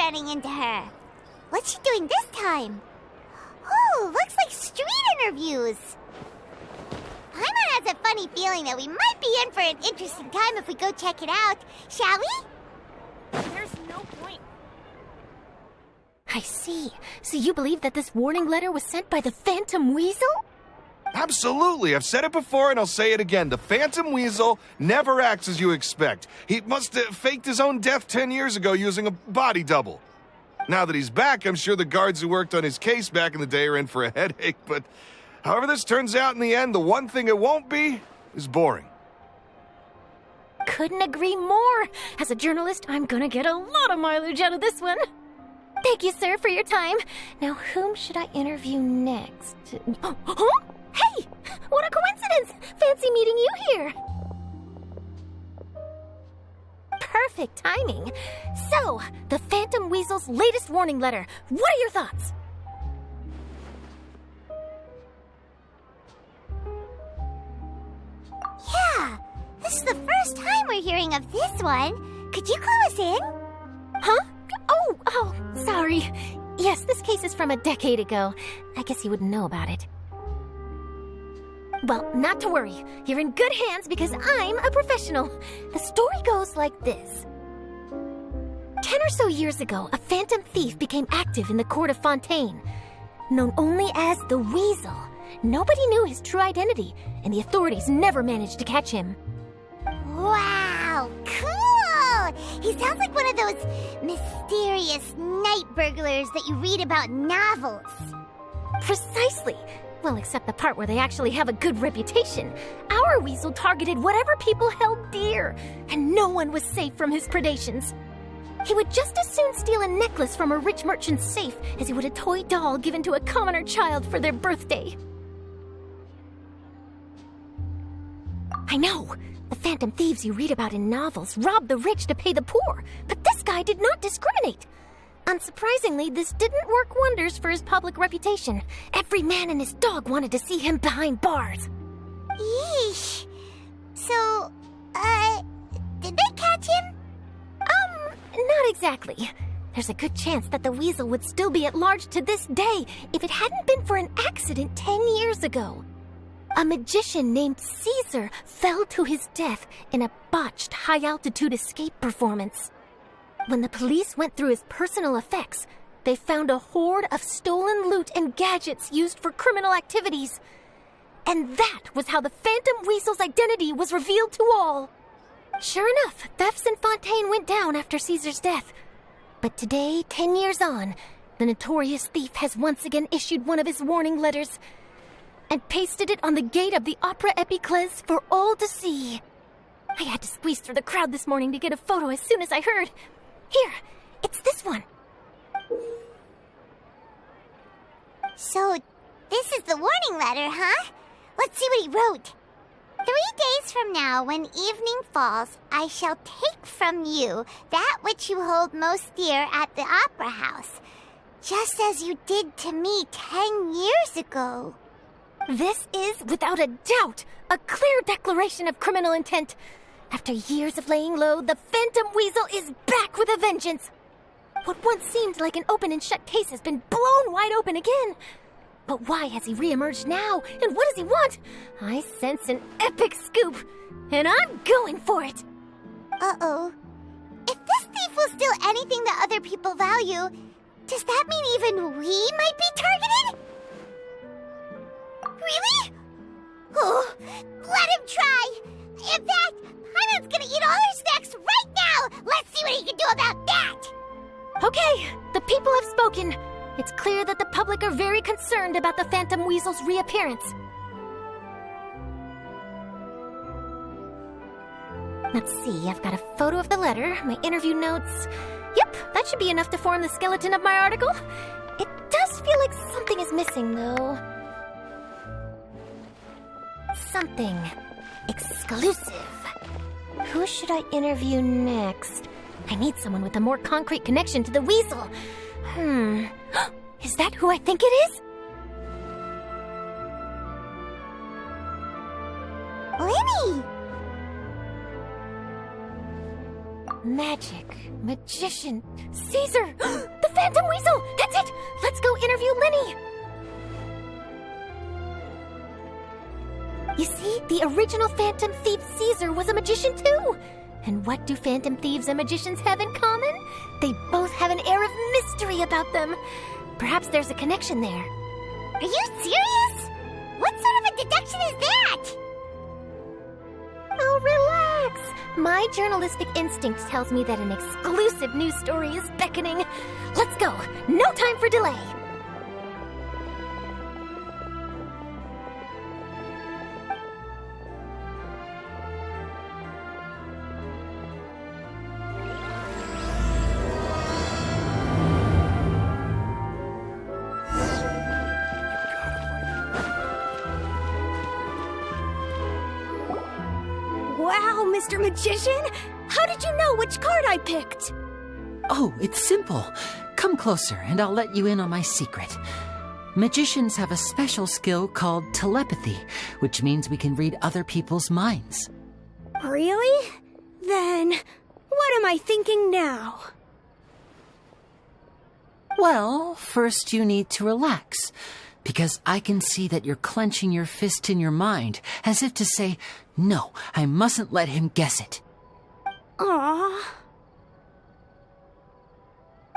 running into her. What's she doing this time? Oh, looks like street interviews. Paimon has a funny feeling that we might be in for an interesting time if we go check it out. Shall we? There's no point. I see. So you believe that this warning letter was sent by the Phantom Weasel? Absolutely. I've said it before and I'll say it again. The Phantom Weasel never acts as you expect. He must have faked his own death 10 years ago using a body double. Now that he's back, I'm sure the guards who worked on his case back in the day are in for a headache, but however this turns out in the end, the one thing it won't be is boring. Couldn't agree more. As a journalist, I'm gonna get a lot of mileage out of this one. Thank you, sir, for your time. Now, whom should I interview next? Huh? Hey! What a coincidence! Fancy meeting you here. Perfect timing. So, the Phantom Weasel's latest warning letter. What are your thoughts? Yeah, this is the first time we're hearing of this one. Could you clue us in? Huh? Oh, sorry. Yes, this case is from a decade ago. I guess you wouldn't know about it. Well, not to worry. You're in good hands because I'm a professional. The story goes like this. 10 or so years ago, a phantom thief became active in the court of Fontaine. Known only as the Weasel, nobody knew his true identity, and the authorities never managed to catch him. Wow, cool! He sounds like one of those mysterious night burglars that you read about in novels. Precisely. Well, except the part where they actually have a good reputation. Our Weasel targeted whatever people held dear, and no one was safe from his predations. He would just as soon steal a necklace from a rich merchant's safe as he would a toy doll given to a commoner child for their birthday. I know. The phantom thieves you read about in novels rob the rich to pay the poor, but this guy did not discriminate. Unsurprisingly, this didn't work wonders for his public reputation. Every man and his dog wanted to see him behind bars. Yeesh. So, did they catch him? Not exactly. There's a good chance that the Weasel would still be at large to this day if it hadn't been for an accident 10 years ago. A magician named Caesar fell to his death in a botched high-altitude escape performance. When the police went through his personal effects, they found a hoard of stolen loot and gadgets used for criminal activities. And that was how the Phantom Weasel's identity was revealed to all. Sure enough, thefts in Fontaine went down after Caesar's death. But today, 10 years on, the notorious thief has once again issued one of his warning letters and pasted it on the gate of the Opera Epiclese for all to see. I had to squeeze through the crowd this morning to get a photo as soon as I heard. Here, it's this one. So, this is the warning letter, huh? Let's see what he wrote. 3 days from now, when evening falls, I shall take from you that which you hold most dear at the Opera House, just as you did to me 10 years ago. This is, without a doubt, a clear declaration of criminal intent. After years of laying low, the Phantom Weasel is back with a vengeance. What once seemed like an open and shut case has been blown wide open again. But why has he reemerged now, and what does he want? I sense an epic scoop, and I'm going for it. Uh-oh. If this thief will steal anything that other people value, does that mean even we might be targeted? Really? Oh, let him try. In fact, Paimon's gonna eat all our snacks right now. Let's see what he can do about that. Okay, the people have spoken. It's clear that the public are very concerned about the Phantom Weasel's reappearance. Let's see, I've got a photo of the letter, my interview notes. Yep, that should be enough to form the skeleton of my article. It does feel like something is missing, though. Something exclusive. Who should I interview next? I need someone with a more concrete connection to the Weasel. Is that who I think it is? Lyney! Magic, magician, Caesar, the Phantom Weasel! That's it! Let's go interview Lyney! You see, the original Phantom Thief Caesar was a magician too! And what do Phantom Thieves and magicians have in common? They both have an air of mystery about them. Perhaps there's a connection there. Are you serious? What sort of a deduction is that? Oh, relax! My journalistic instinct tells me that an exclusive news story is beckoning. Let's go! No time for delay! Wow, Mr. Magician! How did you know which card I picked? Oh, it's simple. Come closer and I'll let you in on my secret. Magicians have a special skill called telepathy, which means we can read other people's minds. Really? Then, what am I thinking now? Well, first you need to relax, because I can see that you're clenching your fist in your mind, as if to say, no, I mustn't let him guess it. Aww.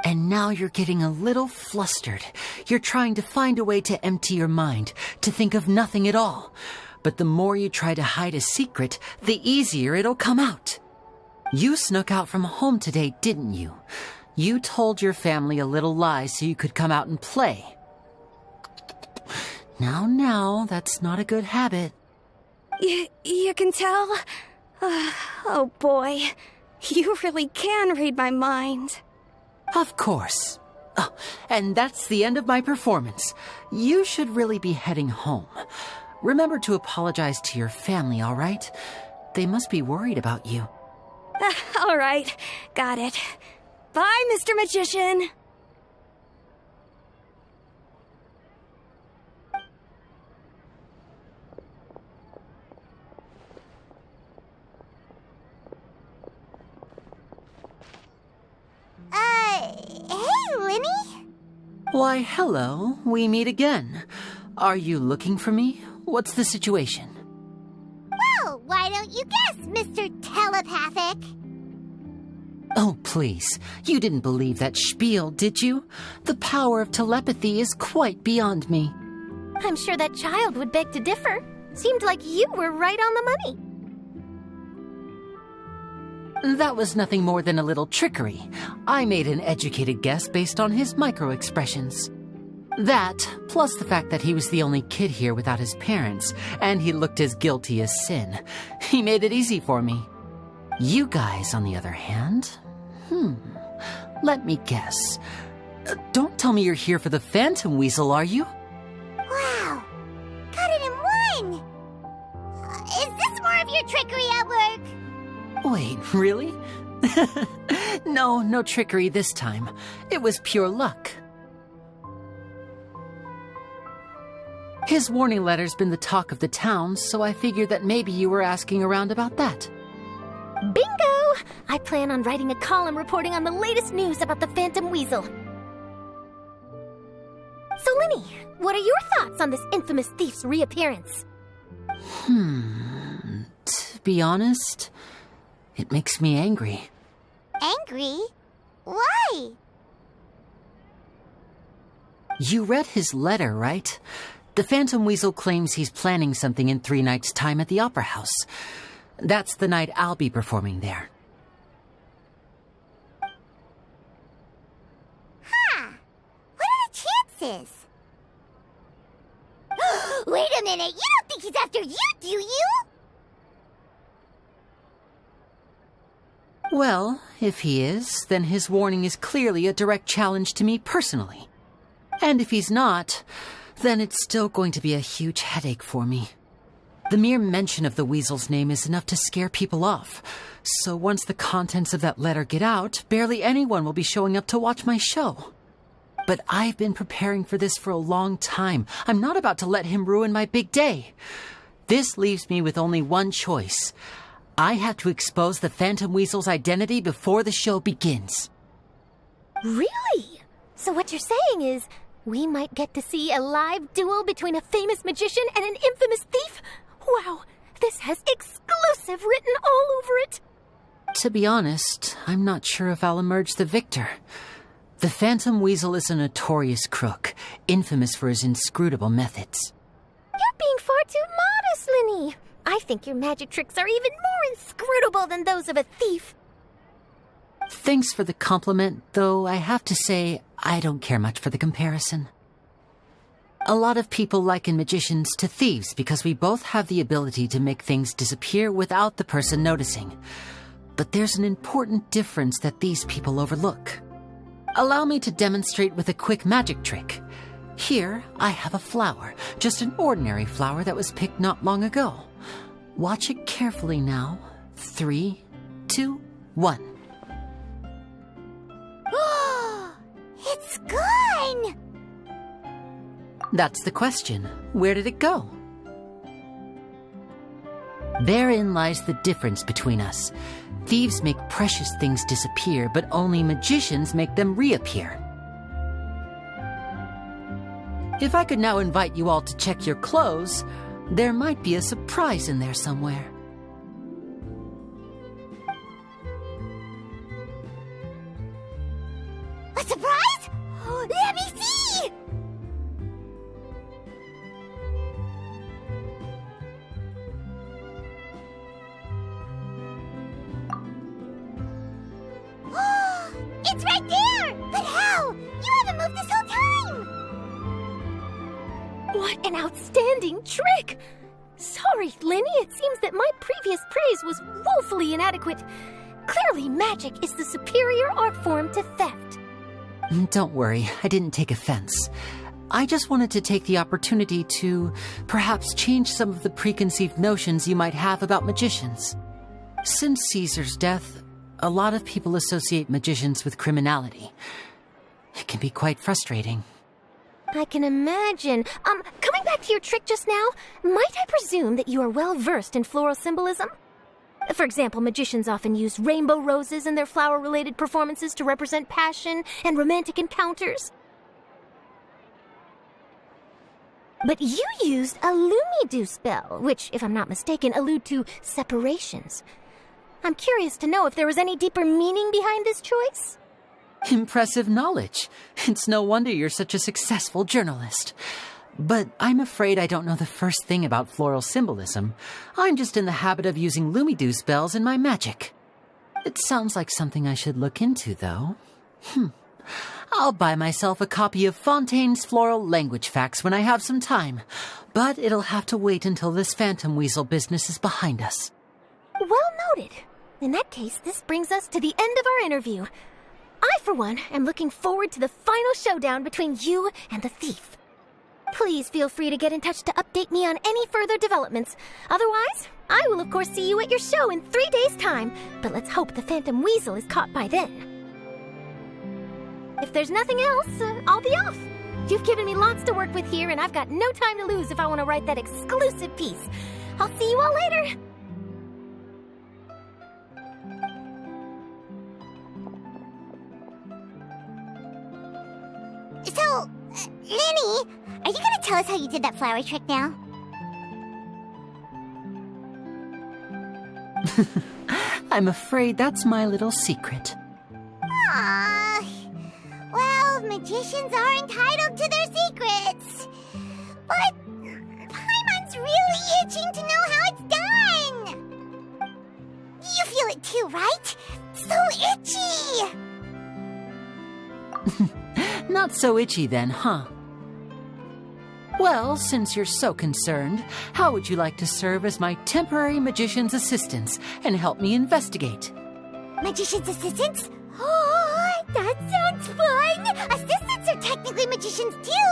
And now you're getting a little flustered. You're trying to find a way to empty your mind, to think of nothing at all. But the more you try to hide a secret, the easier it'll come out. You snuck out from home today, didn't you? You told your family a little lie so you could come out and play. Now, that's not a good habit. You can tell? Oh boy, you really can read my mind. Of course. Oh, and that's the end of my performance. You should really be heading home. Remember to apologize to your family, all right? They must be worried about you. All right, got it. Bye, Mr. Magician. Hey, Lyney? Why, hello. We meet again. Are you looking for me? What's the situation? Well, why don't you guess, Mr. Telepathic? Oh, please. You didn't believe that spiel, did you? The power of telepathy is quite beyond me. I'm sure that child would beg to differ. Seemed like you were right on the money. That was nothing more than a little trickery. I made an educated guess based on his micro-expressions. That, plus the fact that he was the only kid here without his parents, and he looked as guilty as sin. He made it easy for me. You guys, on the other hand, let me guess. Don't tell me you're here for the Phantom Weasel, are you? Wow, got it in one! Is this more of your trickery at work? Wait, really? No trickery this time. It was pure luck. His warning letter's been the talk of the town, so I figured that maybe you were asking around about that. Bingo! I plan on writing a column reporting on the latest news about the Phantom Weasel. So, Lyney, what are your thoughts on this infamous thief's reappearance? To be honest, it makes me angry. Angry? Why? You read his letter, right? The Phantom Weasel claims he's planning something in 3 nights' time at the Opera House. That's the night I'll be performing there. Huh. What are the chances? Wait a minute, you don't think he's after you, do you? Well, if he is, then his warning is clearly a direct challenge to me personally. And if he's not, then it's still going to be a huge headache for me. The mere mention of the Weasel's name is enough to scare people off. So once the contents of that letter get out, barely anyone will be showing up to watch my show. But I've been preparing for this for a long time. I'm not about to let him ruin my big day. This leaves me with only one choice. I have to expose the Phantom Weasel's identity before the show begins. Really? So what you're saying is, we might get to see a live duel between a famous magician and an infamous thief? Wow, this has exclusive written all over it! To be honest, I'm not sure if I'll emerge the victor. The Phantom Weasel is a notorious crook, infamous for his inscrutable methods. You're being far too modest, Lyney. I think your magic tricks are even more inscrutable than those of a thief. Thanks for the compliment, though I have to say I don't care much for the comparison. A lot of people liken magicians to thieves because we both have the ability to make things disappear without the person noticing. But there's an important difference that these people overlook. Allow me to demonstrate with a quick magic trick. Here, I have a flower, just an ordinary flower that was picked not long ago. Watch it carefully now. 3, 2, 1. It's gone! That's the question. Where did it go? Therein lies the difference between us. Thieves make precious things disappear, but only magicians make them reappear. If I could now invite you all to check your clothes, there might be a surprise in there somewhere. A surprise? Let me see! It's right there! But how? You haven't moved this whole time! What an outstanding trick! Sorry, Lyney, it seems that my previous praise was woefully inadequate. Clearly, magic is the superior art form to theft. Don't worry, I didn't take offense. I just wanted to take the opportunity to perhaps change some of the preconceived notions you might have about magicians. Since Caesar's death, a lot of people associate magicians with criminality. It can be quite frustrating. I can imagine. Coming back to your trick just now, might I presume that you are well versed in floral symbolism? For example, magicians often use rainbow roses in their flower-related performances to represent passion and romantic encounters. But you used a Lumidu spell, which, if I'm not mistaken, allude to separations. I'm curious to know if there was any deeper meaning behind this choice. Impressive knowledge. It's no wonder you're such a successful journalist. But I'm afraid I don't know the first thing about floral symbolism. I'm just in the habit of using Lumidu spells in my magic. It sounds like something I should look into, though. I'll buy myself a copy of Fontaine's Floral Language Facts when I have some time. But it'll have to wait until this Phantom Weasel business is behind us. Well noted. In that case, this brings us to the end of our interview. I, for one, am looking forward to the final showdown between you and the thief. Please feel free to get in touch to update me on any further developments. Otherwise, I will of course see you at your show in 3 days' time, but let's hope the Phantom Weasel is caught by then. If there's nothing else, I'll be off. You've given me lots to work with here, and I've got no time to lose if I want to write that exclusive piece. I'll see you all later. So, Lyney, are you gonna tell us how you did that flower trick now? I'm afraid that's my little secret. Aww. Well, magicians are entitled to their secrets. But Paimon's really itching to know how it's done. You feel it too, right? So itchy. Not so itchy then, huh? Well, since you're so concerned, how would you like to serve as my temporary magician's assistants and help me investigate? Magician's assistants? Oh, that sounds fun! Assistants are technically magicians too!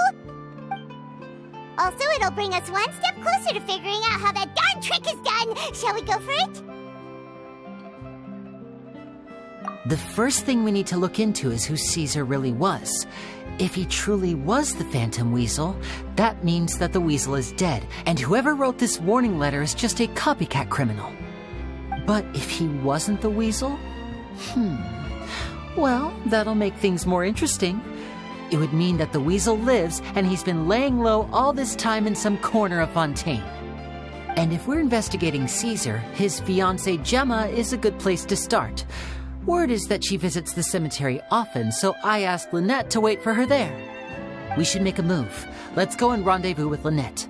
Also, it'll bring us one step closer to figuring out how that darn trick is done! Shall we go for it? The first thing we need to look into is who Caesar really was. If he truly was the Phantom Weasel, that means that the weasel is dead, and whoever wrote this warning letter is just a copycat criminal. But if he wasn't the weasel? Well, that'll make things more interesting. It would mean that the weasel lives and he's been laying low all this time in some corner of Fontaine. And if we're investigating Caesar, his fiancée Gemma is a good place to start. Word is that she visits the cemetery often, so I asked Lynette to wait for her there. We should make a move. Let's go and rendezvous with Lynette.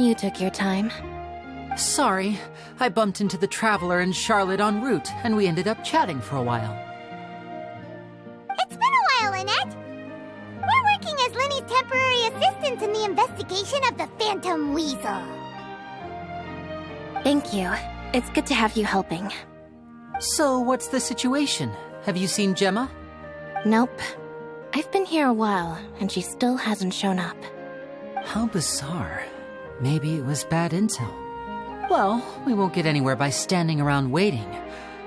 You took your time. Sorry, I bumped into the Traveler and Charlotte en route, and we ended up chatting for a while. It's been a while, Lynette. We're working as Lyney's temporary assistants in the investigation of the Phantom Weasel. Thank you. It's good to have you helping. So, what's the situation? Have you seen Gemma? Nope. I've been here a while, and she still hasn't shown up. How bizarre. Maybe it was bad intel. Well, we won't get anywhere by standing around waiting.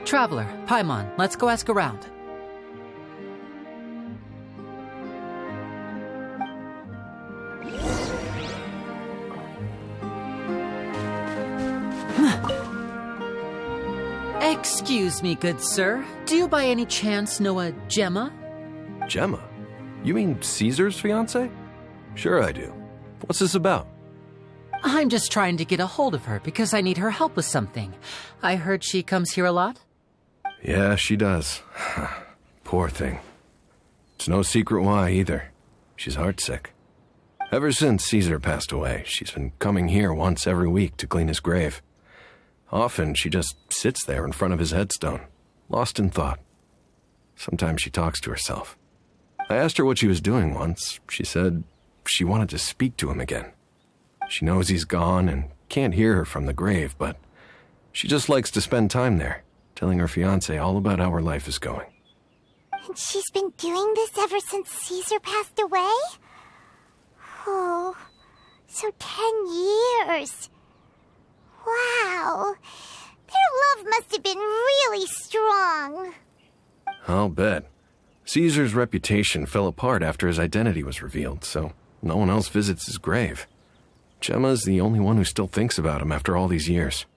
Traveler, Paimon, let's go ask around. Excuse me, good sir. Do you by any chance know a Gemma? Gemma? You mean Caesar's fiancée? Sure I do. What's this about? I'm just trying to get a hold of her because I need her help with something. I heard she comes here a lot. Yeah, she does. Poor thing. It's no secret why either. She's heartsick. Ever since Caesar passed away, she's been coming here once every week to clean his grave. Often she just sits there in front of his headstone, lost in thought. Sometimes she talks to herself. I asked her what she was doing once. She said she wanted to speak to him again. She knows he's gone and can't hear her from the grave, but she just likes to spend time there, telling her fiancé all about how her life is going. And she's been doing this ever since Caesar passed away? Oh, so 10 years. Wow. Their love must have been really strong. I'll bet. Caesar's reputation fell apart after his identity was revealed, so no one else visits his grave. Gemma's the only one who still thinks about him after all these years.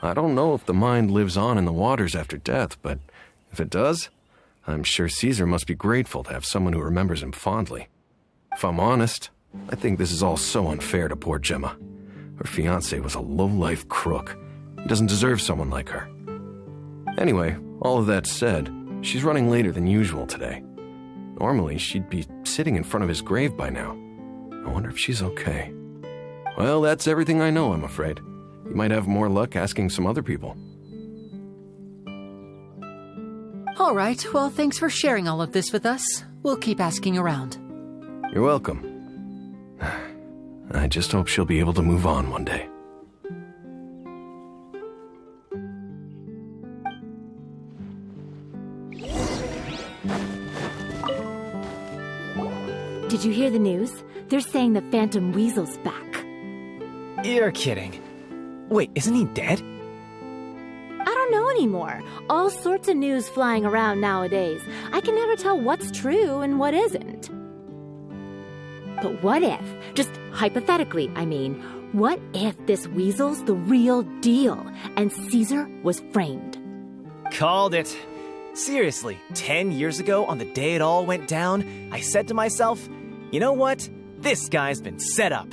I don't know if the mind lives on in the waters after death, but if it does, I'm sure Caesar must be grateful to have someone who remembers him fondly. If I'm honest, I think this is all so unfair to poor Gemma. Her fiancé was a low-life crook. He doesn't deserve someone like her. Anyway, all of that said, she's running later than usual today. Normally, she'd be sitting in front of his grave by now. I wonder if she's okay. Well, that's everything I know, I'm afraid. You might have more luck asking some other people. All right, well, thanks for sharing all of this with us. We'll keep asking around. You're welcome. I just hope she'll be able to move on one day. Did you hear the news? They're saying the Phantom Weasel's back. You're kidding. Wait, isn't he dead? I don't know anymore. All sorts of news flying around nowadays. I can never tell what's true and what isn't. But what if, just hypothetically, I mean, what if this weasel's the real deal and Caesar was framed? Called it. Seriously, 10 years ago, on the day it all went down, I said to myself, you know what? This guy's been set up.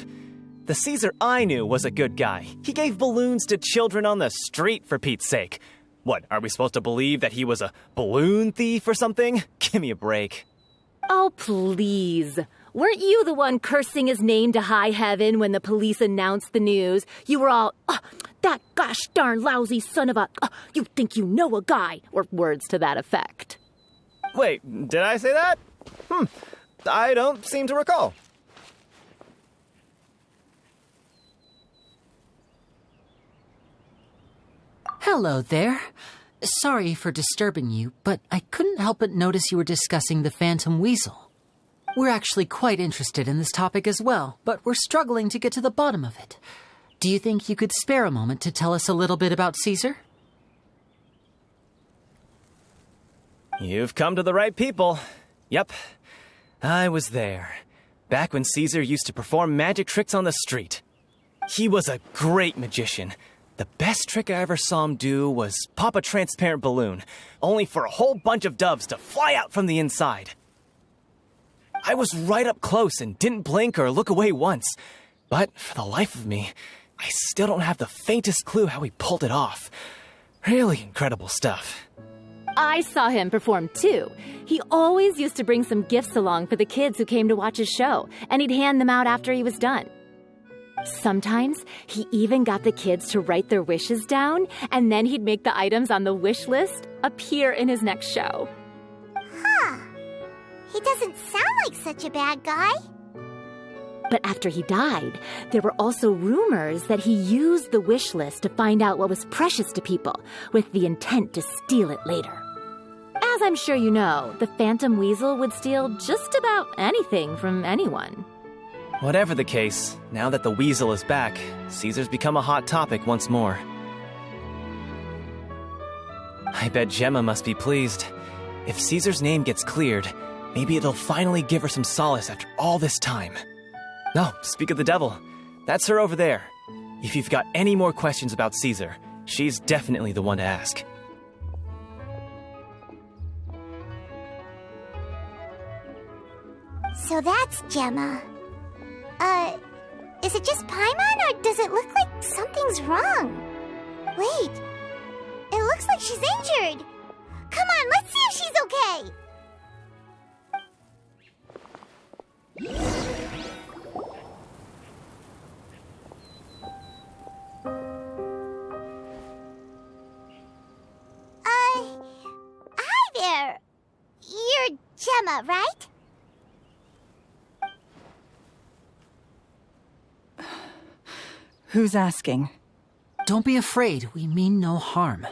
The Caesar I knew was a good guy. He gave balloons to children on the street, for Pete's sake. What, are we supposed to believe that he was a balloon thief or something? Give me a break. Oh, please. weren't you the one cursing his name to high heaven when the police announced the news? You were all, that gosh darn lousy son of a, you think you know a guy, or words to that effect. Wait, did I say that? I don't seem to recall. Hello there. Sorry for disturbing you, but I couldn't help but notice you were discussing the Phantom Weasel. We're actually quite interested in this topic as well, but we're struggling to get to the bottom of it. Do you think you could spare a moment to tell us a little bit about Caesar? You've come to the right people. Yep, I was there. Back when Caesar used to perform magic tricks on the street. He was a great magician. The best trick I ever saw him do was pop a transparent balloon, only for a whole bunch of doves to fly out from the inside. I was right up close and didn't blink or look away once, but for the life of me, I still don't have the faintest clue how he pulled it off. Really incredible stuff. I saw him perform too. He always used to bring some gifts along for the kids who came to watch his show, and he'd hand them out after he was done. Sometimes he even got the kids to write their wishes down, and then he'd make the items on the wish list appear in his next show. Huh. He doesn't sound like such a bad guy. But after he died, there were also rumors that he used the wish list to find out what was precious to people, with the intent to steal it later. As I'm sure you know, the Phantom Weasel would steal just about anything from anyone. Whatever the case, now that the Weasel is back, Caesar's become a hot topic once more. I bet Gemma must be pleased. If Caesar's name gets cleared, maybe it'll finally give her some solace after all this time. No, speak of the devil. That's her over there. If you've got any more questions about Caesar, she's definitely the one to ask. So that's Gemma. Is it just Paimon, or does it look like something's wrong? Wait, it looks like she's injured. Come on, let's see if she's okay. Hi there. You're Gemma, right? Who's asking? Don't be afraid, we mean no harm.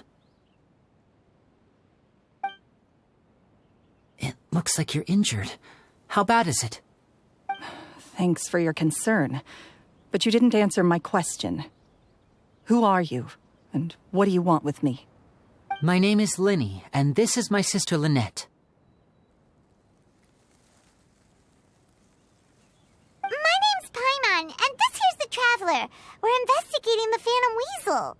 It looks like you're injured. How bad is it? Thanks for your concern, but you didn't answer my question. Who are you, and what do you want with me? My name is Lyney, and this is my sister Lynette. My name's Paimon, and this here's the Traveler. We're investigating the Phantom Weasel.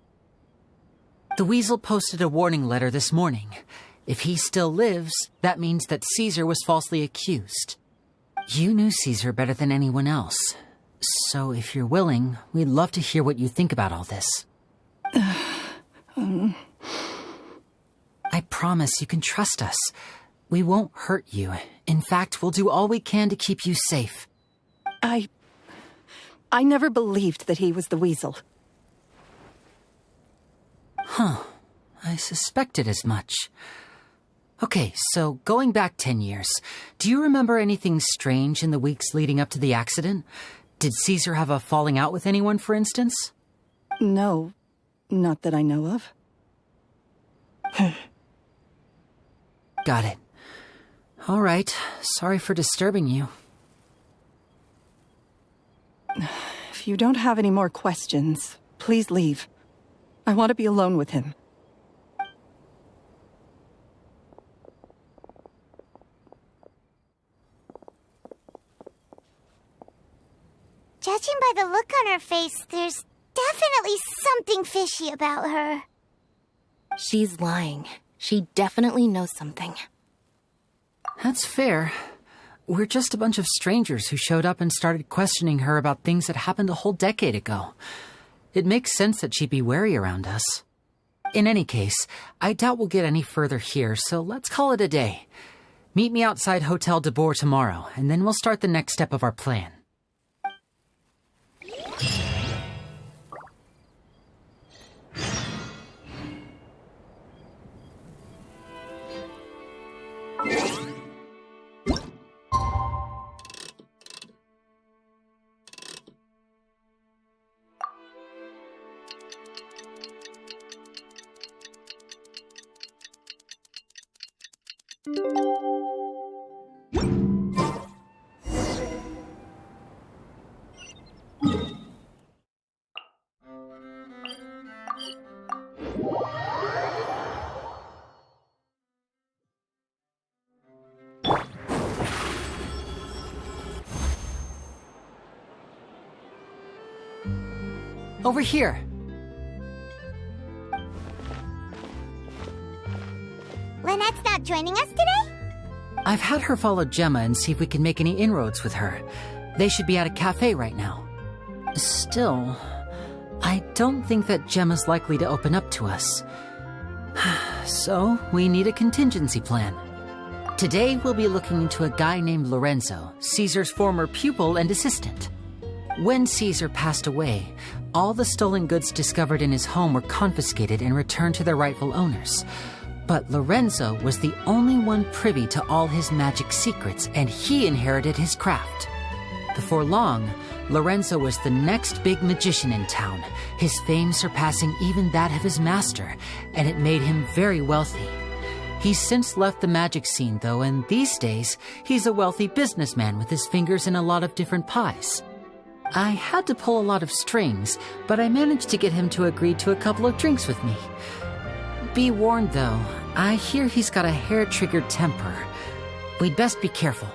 The Weasel posted a warning letter this morning. If he still lives, that means that Caesar was falsely accused. You knew Caesar better than anyone else. So if you're willing, we'd love to hear what you think about all this. I promise you can trust us. We won't hurt you. In fact, we'll do all we can to keep you safe. I never believed that he was the Weasel. Huh. I suspected as much. Okay, so going back 10 years, do you remember anything strange in the weeks leading up to the accident? Did Caesar have a falling out with anyone, for instance? No, not that I know of. Got it. All right, sorry for disturbing you. If you don't have any more questions, please leave. I want to be alone with him. Judging by the look on her face, there's definitely something fishy about her. She's lying. She definitely knows something. That's fair. We're just a bunch of strangers who showed up and started questioning her about things that happened a whole decade ago. It makes sense that she'd be wary around us. In any case, I doubt we'll get any further here, so let's call it a day. Meet me outside Hotel de Boer tomorrow, and then we'll start the next step of our plan. Over here. Lynette's not joining us today? I've had her follow Gemma and see if we can make any inroads with her. They should be at a cafe right now. Still, I don't think that Gemma's likely to open up to us. So, we need a contingency plan. Today, we'll be looking into a guy named Lorenzo, Caesar's former pupil and assistant. When Caesar passed away, all the stolen goods discovered in his home were confiscated and returned to their rightful owners. But Lorenzo was the only one privy to all his magic secrets, and he inherited his craft. Before long, Lorenzo was the next big magician in town, his fame surpassing even that of his master, and it made him very wealthy. He's since left the magic scene, though, and these days, he's a wealthy businessman with his fingers in a lot of different pies. I had to pull a lot of strings, but I managed to get him to agree to a couple of drinks with me. Be warned, though, I hear he's got a hair-triggered temper. We'd best be careful.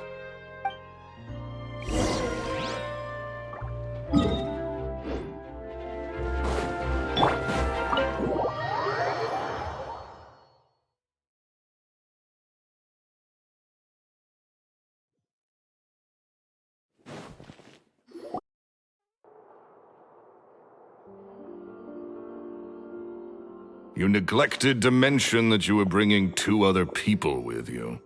You neglected to mention that you were bringing 2 other people with you.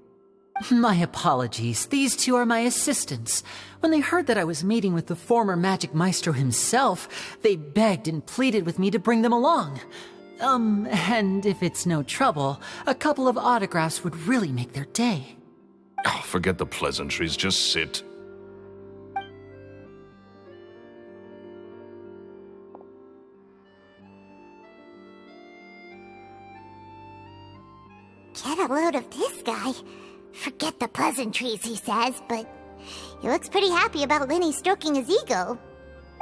My apologies. These 2 are my assistants. When they heard that I was meeting with the former magic maestro himself, they begged and pleaded with me to bring them along. And if it's no trouble, a couple of autographs would really make their day. Oh, forget the pleasantries. Just sit. Get a load of this guy. Forget the pleasantries, he says, but he looks pretty happy about Lyney stroking his ego.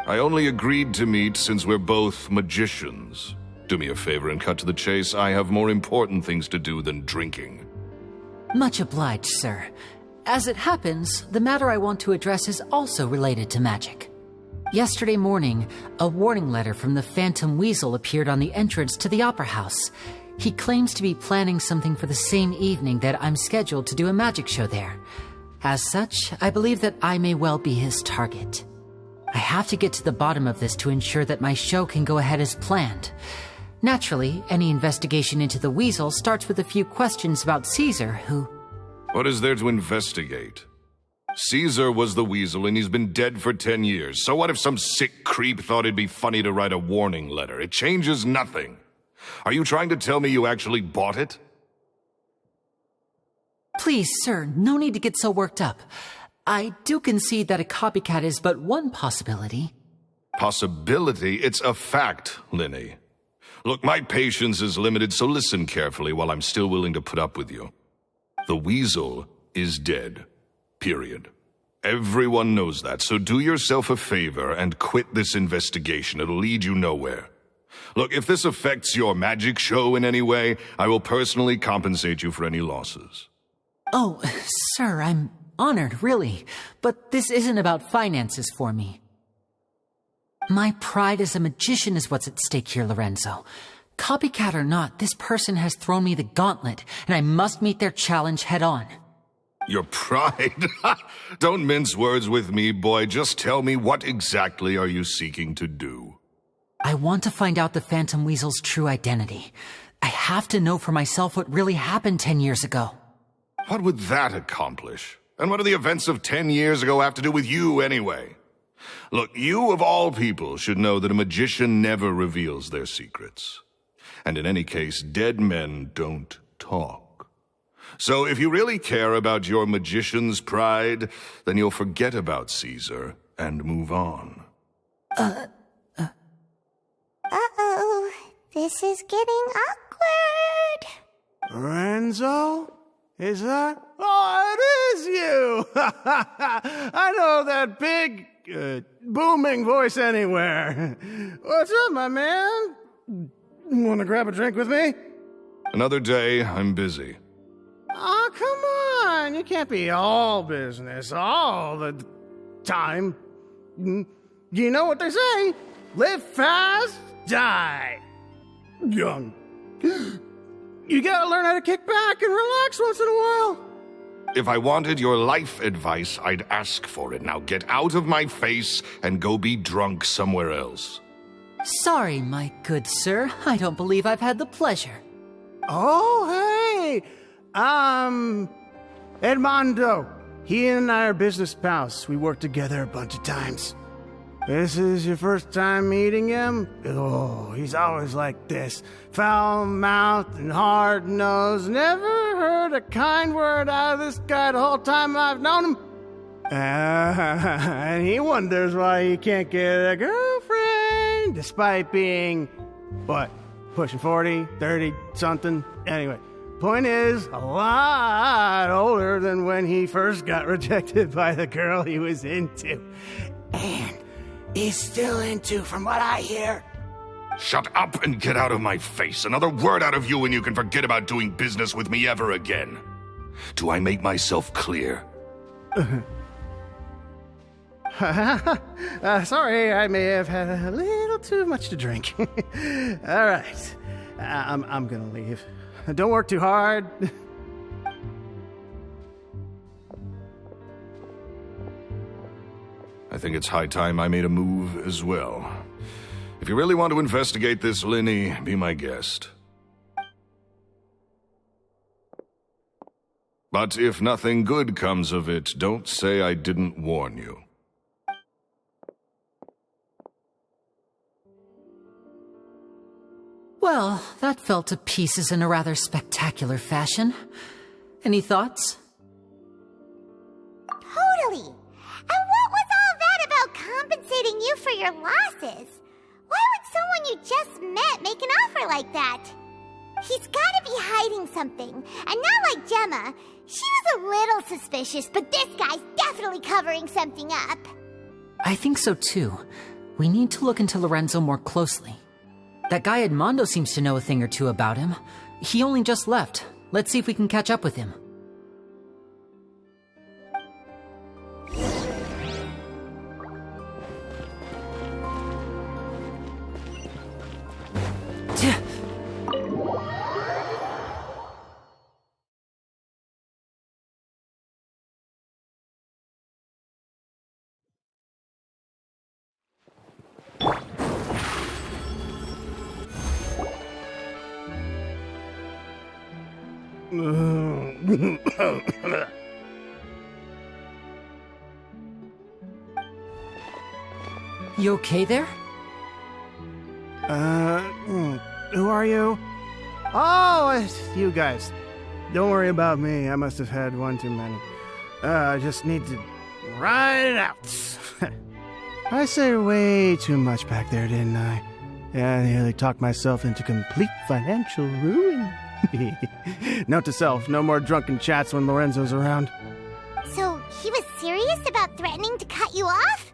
I only agreed to meet since we're both magicians. Do me a favor and cut to the chase. I have more important things to do than drinking. Much obliged, sir. As it happens, the matter I want to address is also related to magic. Yesterday morning, a warning letter from the Phantom Weasel appeared on the entrance to the Opera House. He claims to be planning something for the same evening that I'm scheduled to do a magic show there. As such, I believe that I may well be his target. I have to get to the bottom of this to ensure that my show can go ahead as planned. Naturally, any investigation into the Weasel starts with a few questions about Caesar, who... What is there to investigate? Caesar was the Weasel and he's been dead for 10 years. So what if some sick creep thought it'd be funny to write a warning letter? It changes nothing. Are you trying to tell me you actually bought it? Please, sir, no need to get so worked up. I do concede that a copycat is but one possibility. Possibility? It's a fact, Lyney. Look, my patience is limited, so listen carefully while I'm still willing to put up with you. The Weasel is dead. Period. Everyone knows that, so do yourself a favor and quit this investigation. It'll lead you nowhere. Look, if this affects your magic show in any way, I will personally compensate you for any losses. Oh, sir, I'm honored, really. But this isn't about finances for me. My pride as a magician is what's at stake here, Lorenzo. Copycat or not, this person has thrown me the gauntlet, and I must meet their challenge head on. Your pride? Don't mince words with me, boy. Just tell me, what exactly are you seeking to do? I want to find out the Phantom Weasel's true identity. I have to know for myself what really happened 10 years ago. What would that accomplish? And what do the events of 10 years ago have to do with you anyway? Look, you of all people should know that a magician never reveals their secrets. And in any case, dead men don't talk. So if you really care about your magician's pride, then you'll forget about Caesar and move on. Uh-oh. This is getting awkward. Lorenzo? Is that? Oh, it is you! I know that big, booming voice anywhere. What's up, my man? Want to grab a drink with me? Another day, I'm busy. Oh, come on. You can't be all business all the time. You know what they say? Live fast, die young. You gotta learn how to kick back and relax once in a while. If I wanted your life advice, I'd ask for it. Now get out of my face and go be drunk somewhere else. Sorry, my good sir. I don't believe I've had the pleasure. Oh, hey! Edmondo. He and I are business pals. We worked together a bunch of times. This is your first time meeting him? Oh, he's always like this. Foul-mouthed and hard-nosed. Never heard a kind word out of this guy the whole time I've known him. And he wonders why he can't get a girlfriend, despite being, what, pushing 40, 30, something? Anyway, point is, a lot older than when he first got rejected by the girl he was into. And he's still into, from what I hear. Shut up and get out of my face. Another word out of you and you can forget about doing business with me ever again. Do I make myself clear? Sorry, I may have had a little too much to drink. All right, I'm gonna leave. Don't work too hard. I think it's high time I made a move as well. If you really want to investigate this, Lyney, be my guest. But if nothing good comes of it, don't say I didn't warn you. Well, that fell to pieces in a rather spectacular fashion. Any thoughts? Totally. And what was all that about compensating you for your losses? Why would someone you just met make an offer like that? He's gotta be hiding something. And not like Gemma. She was a little suspicious, but this guy's definitely covering something up. I think so too. We need to look into Lorenzo more closely. That guy Edmondo seems to know a thing or two about him. He only just left. Let's see if we can catch up with him. You okay there? Who are you? Oh, it's you guys. Don't worry about me. I must have had one too many. I just need to ride it out. I said way too much back there, didn't I? Yeah, I nearly talked myself into complete financial ruin. Note to self, no more drunken chats when Lorenzo's around. So, he was serious about threatening to cut you off?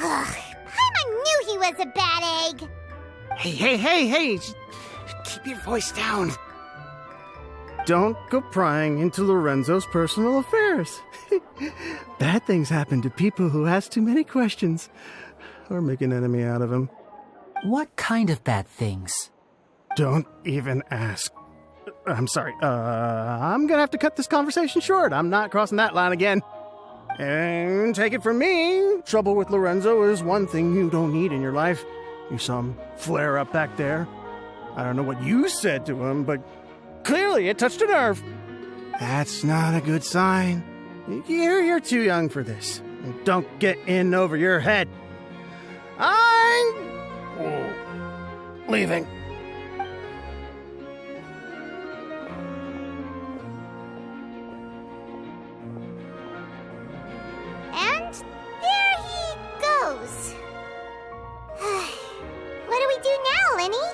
Ugh, Paimon knew he was a bad egg. Hey, keep your voice down. Don't go prying into Lorenzo's personal affairs. Bad things happen to people who ask too many questions, or make an enemy out of him. What kind of bad things? Don't even ask. I'm sorry, I'm gonna have to cut this conversation short. I'm not crossing that line again. And take it from me, trouble with Lorenzo is one thing you don't need in your life. You saw him flare up back there. I don't know what you said to him, but clearly it touched a nerve. That's not a good sign. You're too young for this. Don't get in over your head. I'm leaving. And there he goes. What do we do now, Lyney?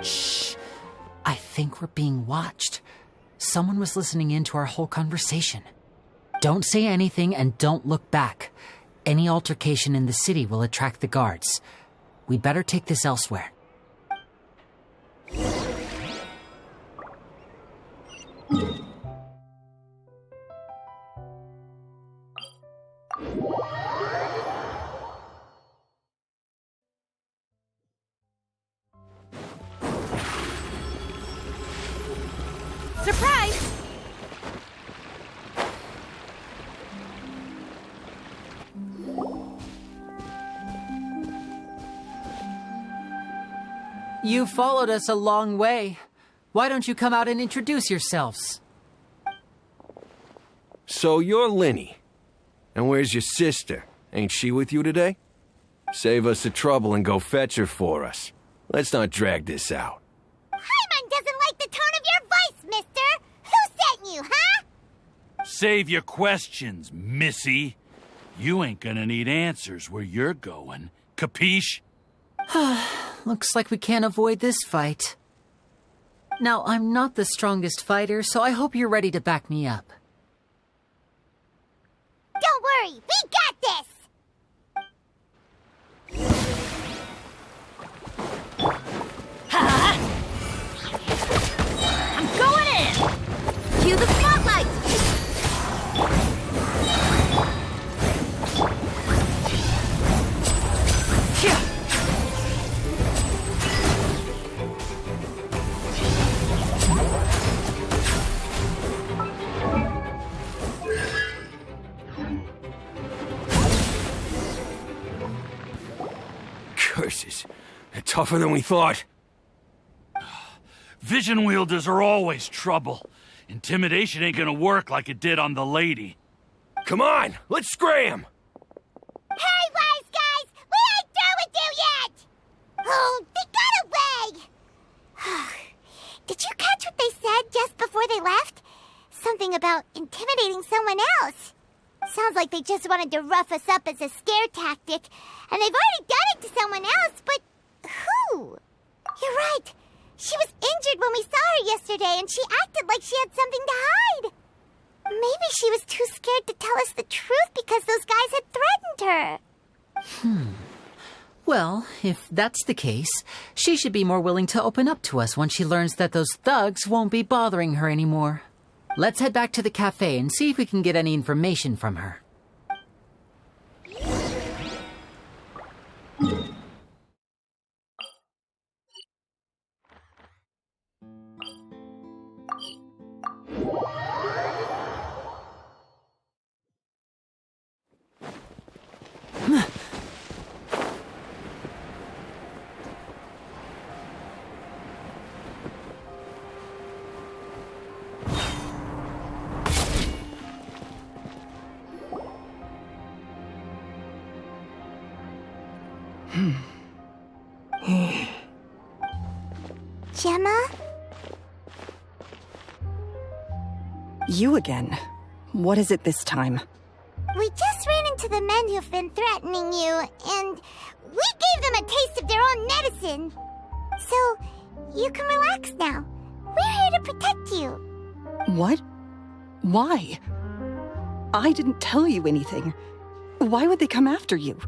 Shh. I think we're being watched. Someone was listening in to our whole conversation. Don't say anything and don't look back. Any altercation in the city will attract the guards. We'd better take this elsewhere. Surprise! You followed us a long way. Why don't you come out and introduce yourselves? So you're Lyney. And where's your sister? Ain't she with you today? Save us the trouble and go fetch her for us. Let's not drag this out. Paimon doesn't like the tone of your voice, mister! Who sent you, huh? Save your questions, missy. You ain't gonna need answers where you're going. Capiche? Looks like we can't avoid this fight. Now, I'm not the strongest fighter, so I hope you're ready to back me up. Don't worry, we got this! I'm going in! Cue the spotlight! Curses. They're tougher than we thought. Vision wielders are always trouble. Intimidation ain't gonna work like it did on the lady. Come on, let's scram! Hey, wise guys! We ain't through with you yet! Oh, they got away! Did you catch what they said just before they left? Something about intimidating someone else. Sounds like they just wanted to rough us up as a scare tactic, and they've already done it to someone else, but who? You're right. She was injured when we saw her yesterday, and she acted like she had something to hide. Maybe she was too scared to tell us the truth because those guys had threatened her. Well, if that's the case, she should be more willing to open up to us once she learns that those thugs won't be bothering her anymore. Let's head back to the cafe and see if we can get any information from her. Gemma? You again. What is it this time? We just ran into the men who've been threatening you, and we gave them a taste of their own medicine. So, you can relax now. We're here to protect you. What? Why? I didn't tell you anything. Why would they come after you?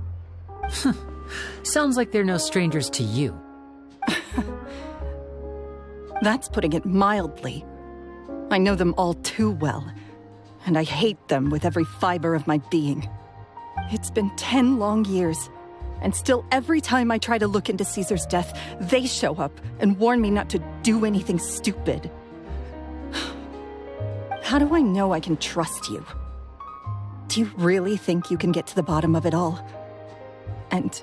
Sounds like they're no strangers to you. That's putting it mildly. I know them all too well, and I hate them with every fiber of my being. It's been 10 long years, and still every time I try to look into Caesar's death, they show up and warn me not to do anything stupid. How do I know I can trust you? Do you really think you can get to the bottom of it all? And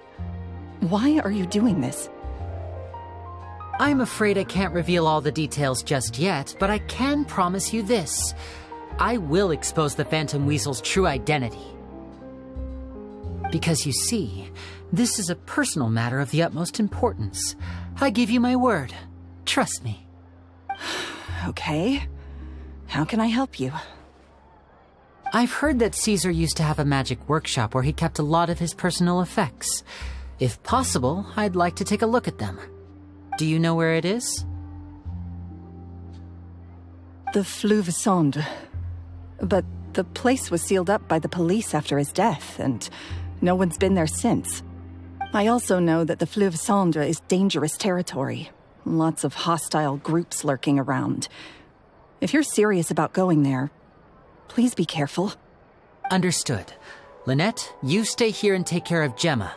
why are you doing this? I'm afraid I can't reveal all the details just yet, but I can promise you this. I will expose the Phantom Weasel's true identity. Because you see, this is a personal matter of the utmost importance. I give you my word. Trust me. Okay. How can I help you? I've heard that Caesar used to have a magic workshop where he kept a lot of his personal effects. If possible, I'd like to take a look at them. Do you know where it is? The Fleuve Sonde. But the place was sealed up by the police after his death, and no one's been there since. I also know that the Fleuve Sonde is dangerous territory. Lots of hostile groups lurking around. If you're serious about going there, please be careful. Understood. Lynette, you stay here and take care of Gemma.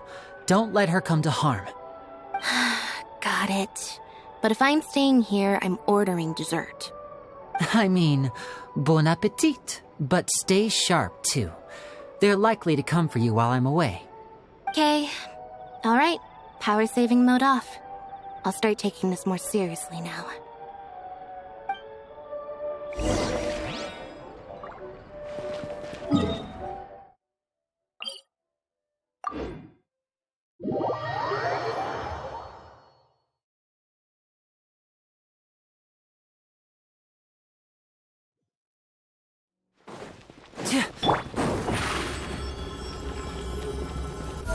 Don't let her come to harm. Got it. But if I'm staying here, I'm ordering dessert. I mean, bon appetit. But stay sharp, too. They're likely to come for you while I'm away. Okay. All right. Power saving mode off. I'll start taking this more seriously now.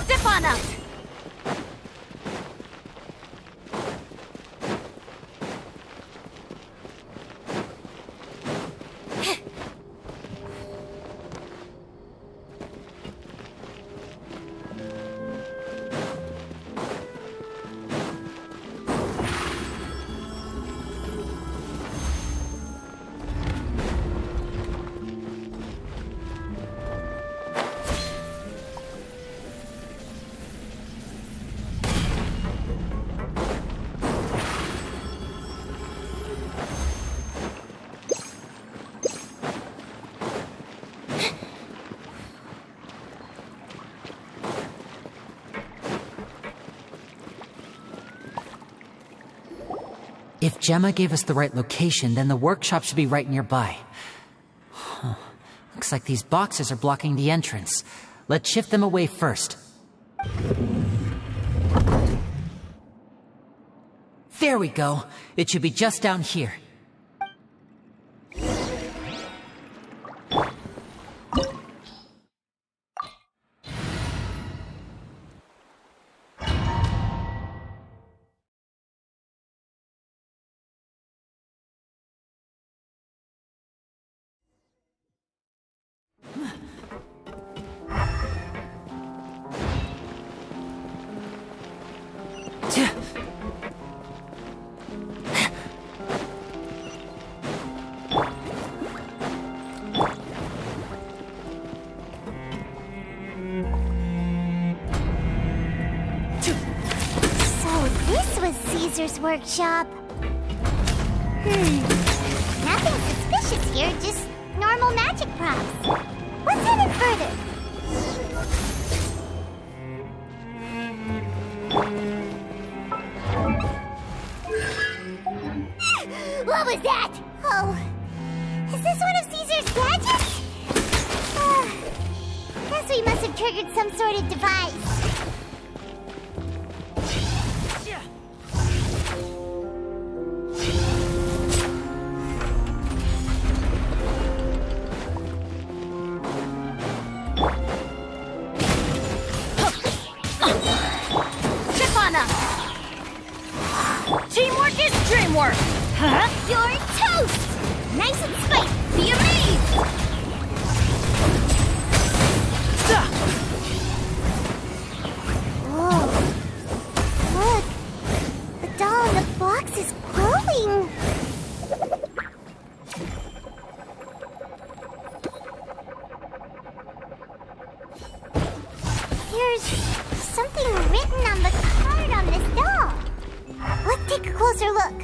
Zip on up! If Gemma gave us the right location, then the workshop should be right nearby. Huh. Looks like these boxes are blocking the entrance. Let's shift them away first. There we go. It should be just down here. Caesar's workshop. Nothing suspicious here, just normal magic props. What's hidden further? What was that? Oh, is this one of Caesar's gadgets? Guess we must have triggered some sort of device. Teamwork is dreamwork! Huh? You're toast! Nice and spicy! Be amazed! Whoa. Look! The doll in the box is glowing! There's something written on the card on this doll. Let's take a closer look.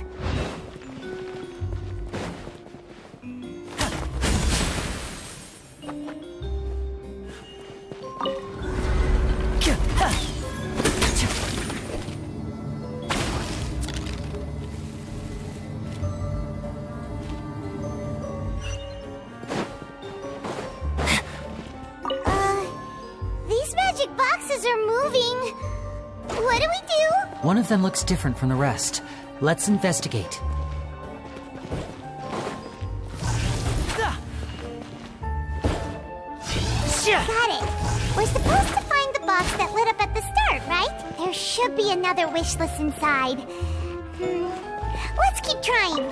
One of them looks different from the rest. Let's investigate. Got it. We're supposed to find the box that lit up at the start, right? There should be another wish list inside. Let's keep trying.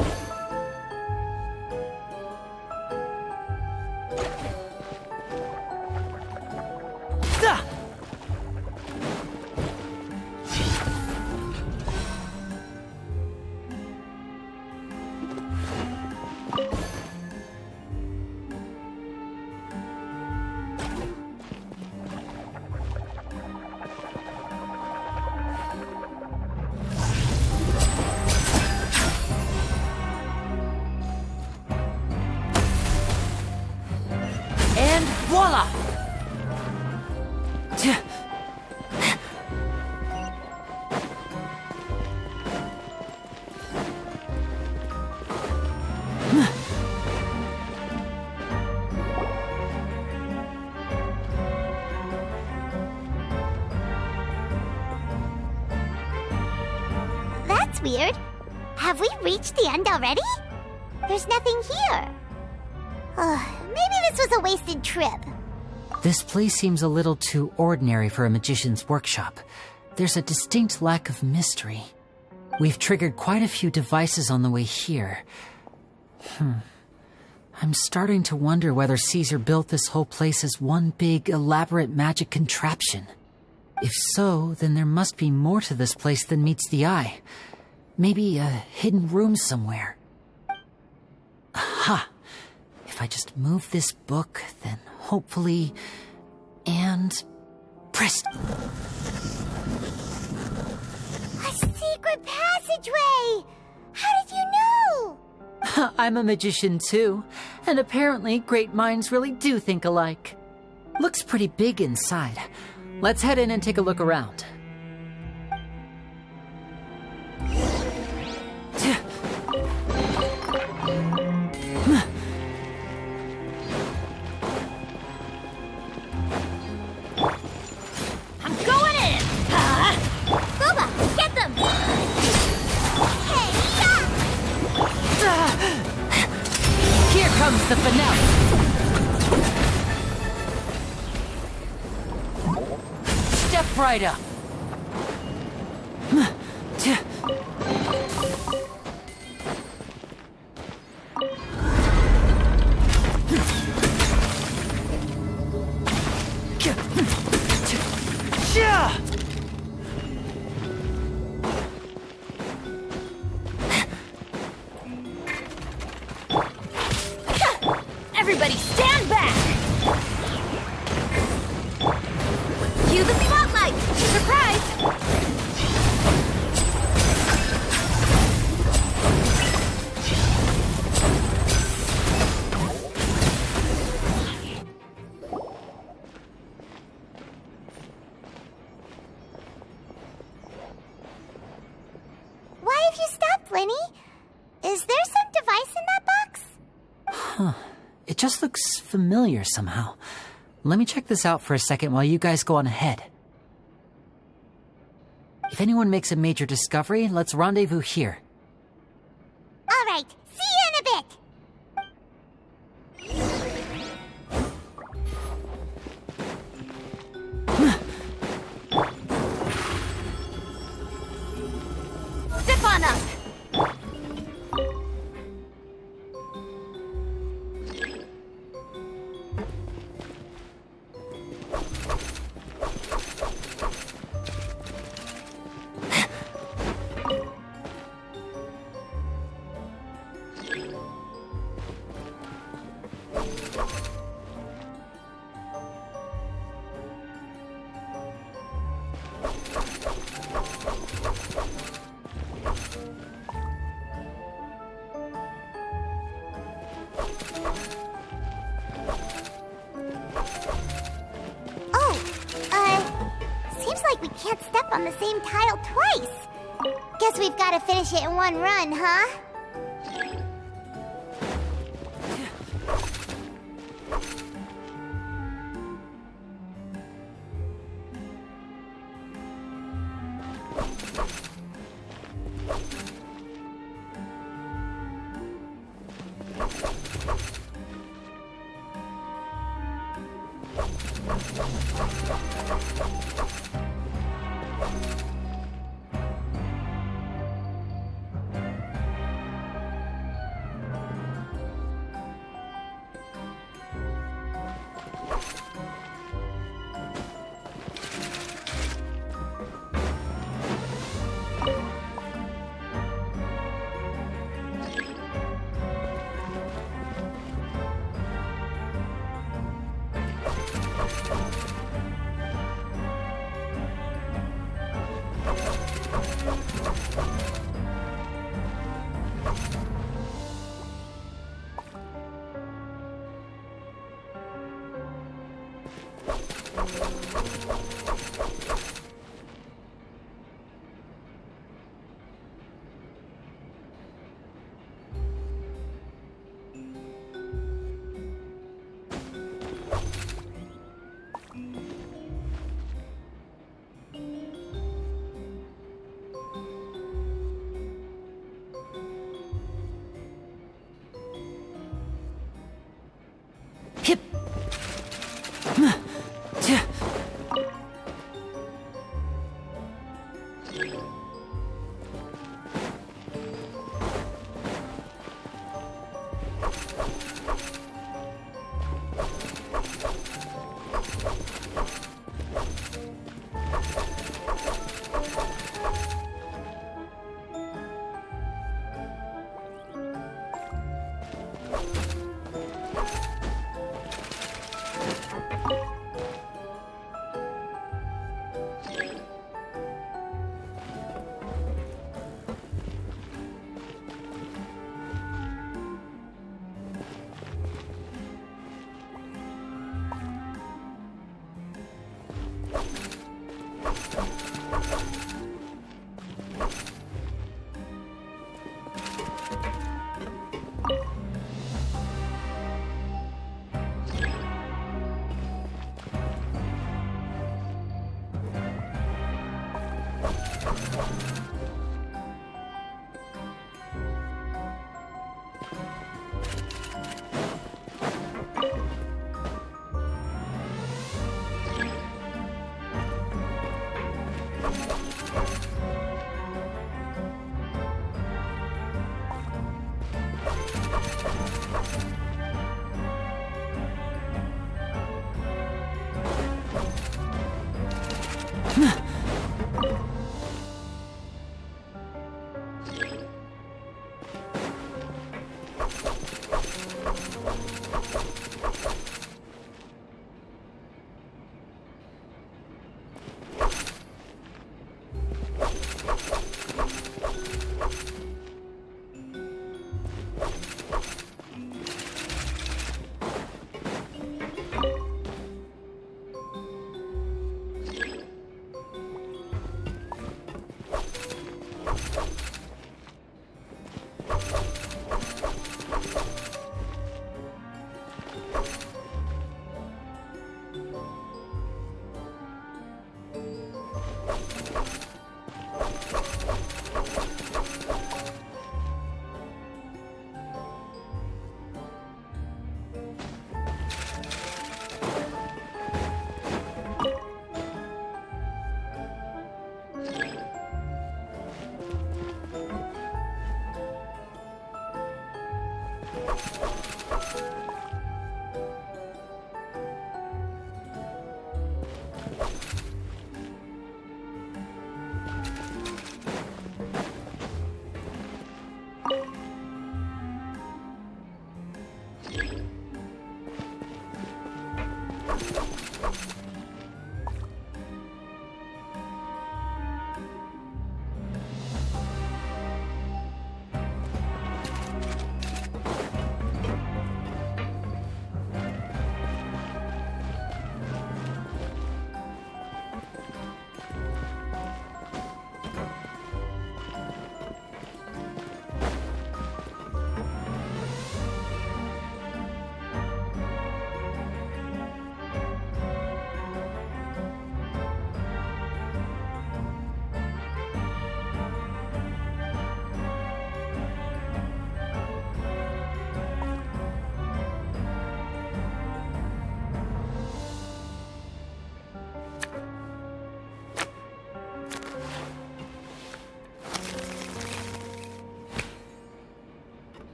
And voila! That's weird. Have we reached the end already? There's nothing here. Maybe this was a wasted trip. This place seems a little too ordinary for a magician's workshop. There's a distinct lack of mystery. We've triggered quite a few devices on the way here. I'm starting to wonder whether Caesar built this whole place as one big, elaborate magic contraption. If so, then there must be more to this place than meets the eye. Maybe a hidden room somewhere. Aha! If I just move this book, then hopefully... And... Press! A secret passageway! How did you know? I'm a magician too, and apparently great minds really do think alike. Looks pretty big inside. Let's head in and take a look around. I'm going in! Boba, get them! Hey, Here comes the finale! Step right up! Everybody stand back! Cue the spotlight! Surprise! why have you stopped, Lyney? Is there some device in that box? Huh. It just looks familiar somehow. Let me check this out for a second while you guys go on ahead. If anyone makes a major discovery, let's rendezvous here. All right, see you in a bit. Step on up! Seems like we can't step on the same tile twice. Guess we've got to finish it in one run, huh?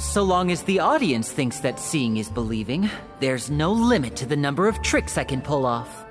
So long as the audience thinks that seeing is believing, there's no limit to the number of tricks I can pull off.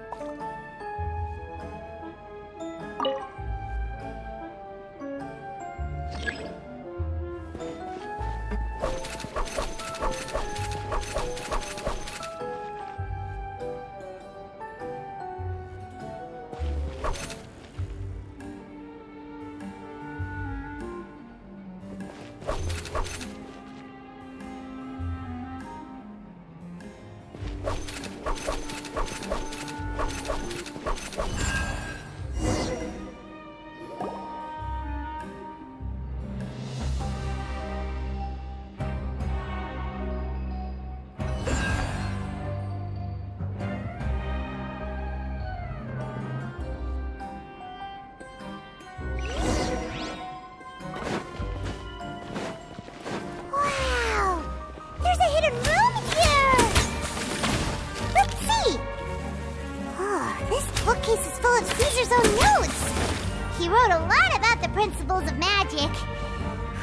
Principles of magic.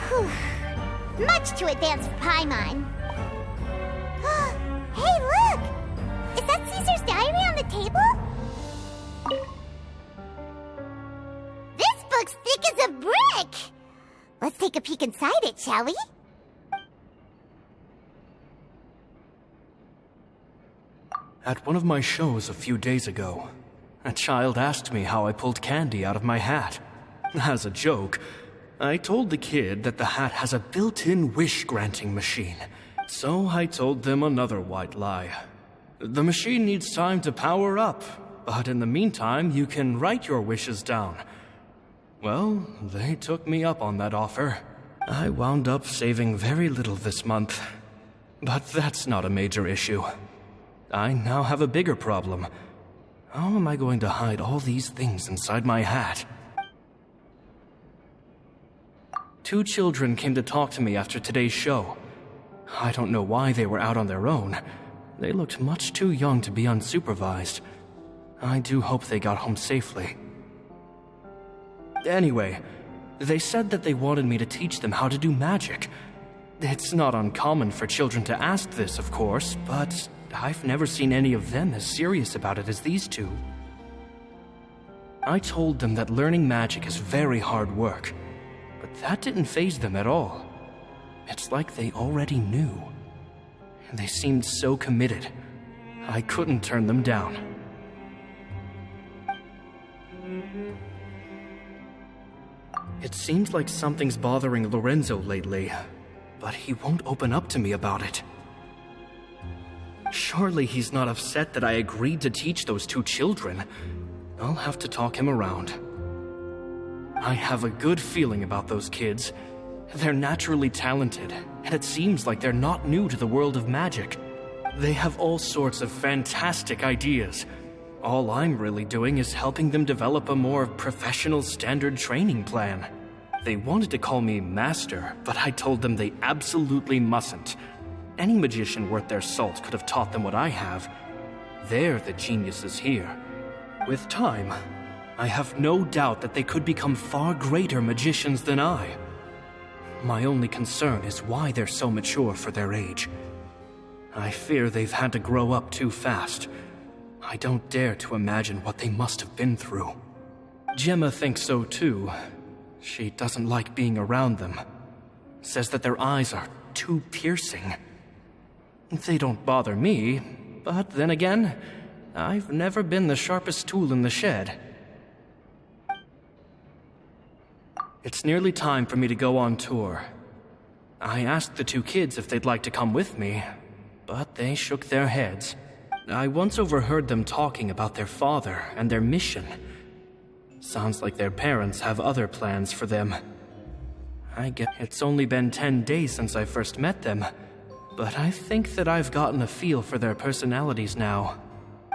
Whew. Much too advanced for Paimon. Hey, look! Is that Caesar's diary on the table? This book's thick as a brick! Let's take a peek inside it, shall we? At one of my shows a few days ago, a child asked me how I pulled candy out of my hat. As a joke, I told the kid that the hat has a built-in wish-granting machine. So I told them another white lie. The machine needs time to power up, but in the meantime, you can write your wishes down. Well, they took me up on that offer. I wound up saving very little this month. But that's not a major issue. I now have a bigger problem. How am I going to hide all these things inside my hat? 2 children came to talk to me after today's show. I don't know why they were out on their own. They looked much too young to be unsupervised. I do hope they got home safely. Anyway, they said that they wanted me to teach them how to do magic. It's not uncommon for children to ask this, of course, but I've never seen any of them as serious about it as these 2. I told them that learning magic is very hard work. But that didn't faze them at all. It's like they already knew. They seemed so committed. I couldn't turn them down. It seems like something's bothering Lorenzo lately, but he won't open up to me about it. Surely he's not upset that I agreed to teach those 2 children. I'll have to talk him around. I have a good feeling about those kids. They're naturally talented, and it seems like they're not new to the world of magic. They have all sorts of fantastic ideas. All I'm really doing is helping them develop a more professional standard training plan. They wanted to call me Master, but I told them they absolutely mustn't. Any magician worth their salt could have taught them what I have. They're the geniuses here. With time, I have no doubt that they could become far greater magicians than I. My only concern is why they're so mature for their age. I fear they've had to grow up too fast. I don't dare to imagine what they must have been through. Gemma thinks so too. She doesn't like being around them. Says that their eyes are too piercing. They don't bother me, but then again, I've never been the sharpest tool in the shed. It's nearly time for me to go on tour. I asked the 2 kids if they'd like to come with me, but they shook their heads. I once overheard them talking about their father and their mission. Sounds like their parents have other plans for them. I guess it's only been 10 days since I first met them, but I think that I've gotten a feel for their personalities now.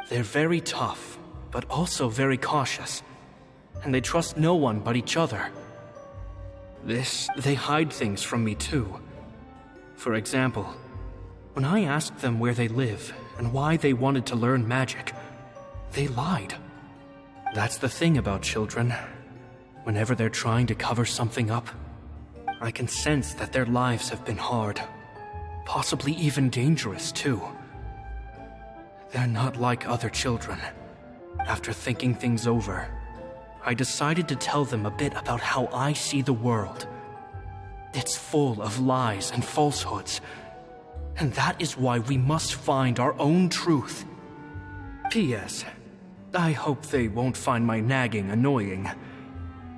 They're very tough, but also very cautious, and they trust no one but each other. They hide things from me too. For example, when I asked them where they live and why they wanted to learn magic, they lied. That's the thing about children. Whenever they're trying to cover something up, I can sense that their lives have been hard. Possibly even dangerous, too. They're not like other children. After thinking things over, I decided to tell them a bit about how I see the world. It's full of lies and falsehoods, and that is why we must find our own truth. P.S. I hope they won't find my nagging annoying.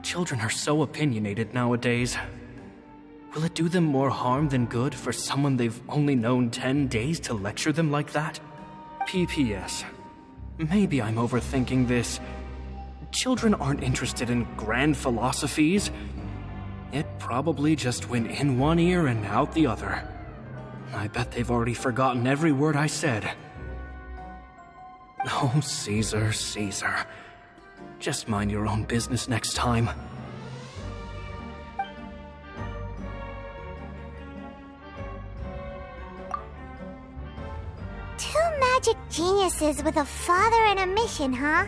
Children are so opinionated nowadays. Will it do them more harm than good for someone they've only known 10 days to lecture them like that? P.P.S. Maybe I'm overthinking this. Children aren't interested in grand philosophies. It probably just went in one ear and out the other. I bet they've already forgotten every word I said. Oh, Caesar, Caesar. Just mind your own business next time. Two magic geniuses with a father and a mission, huh?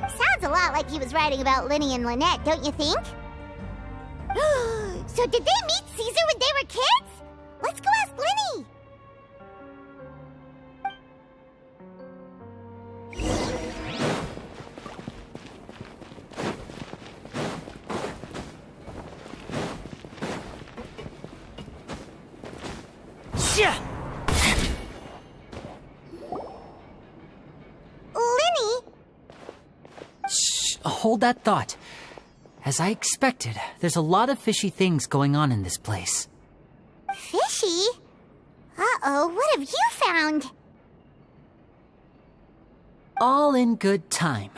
Sounds a lot like he was writing about Lyney and Lynette, don't you think? So did they meet Caesar when they were kids? Let's go ask Lyney! Lyney? Shh, hold that thought. As I expected, there's a lot of fishy things going on in this place. Fishy? Uh-oh, what have you found? All in good time.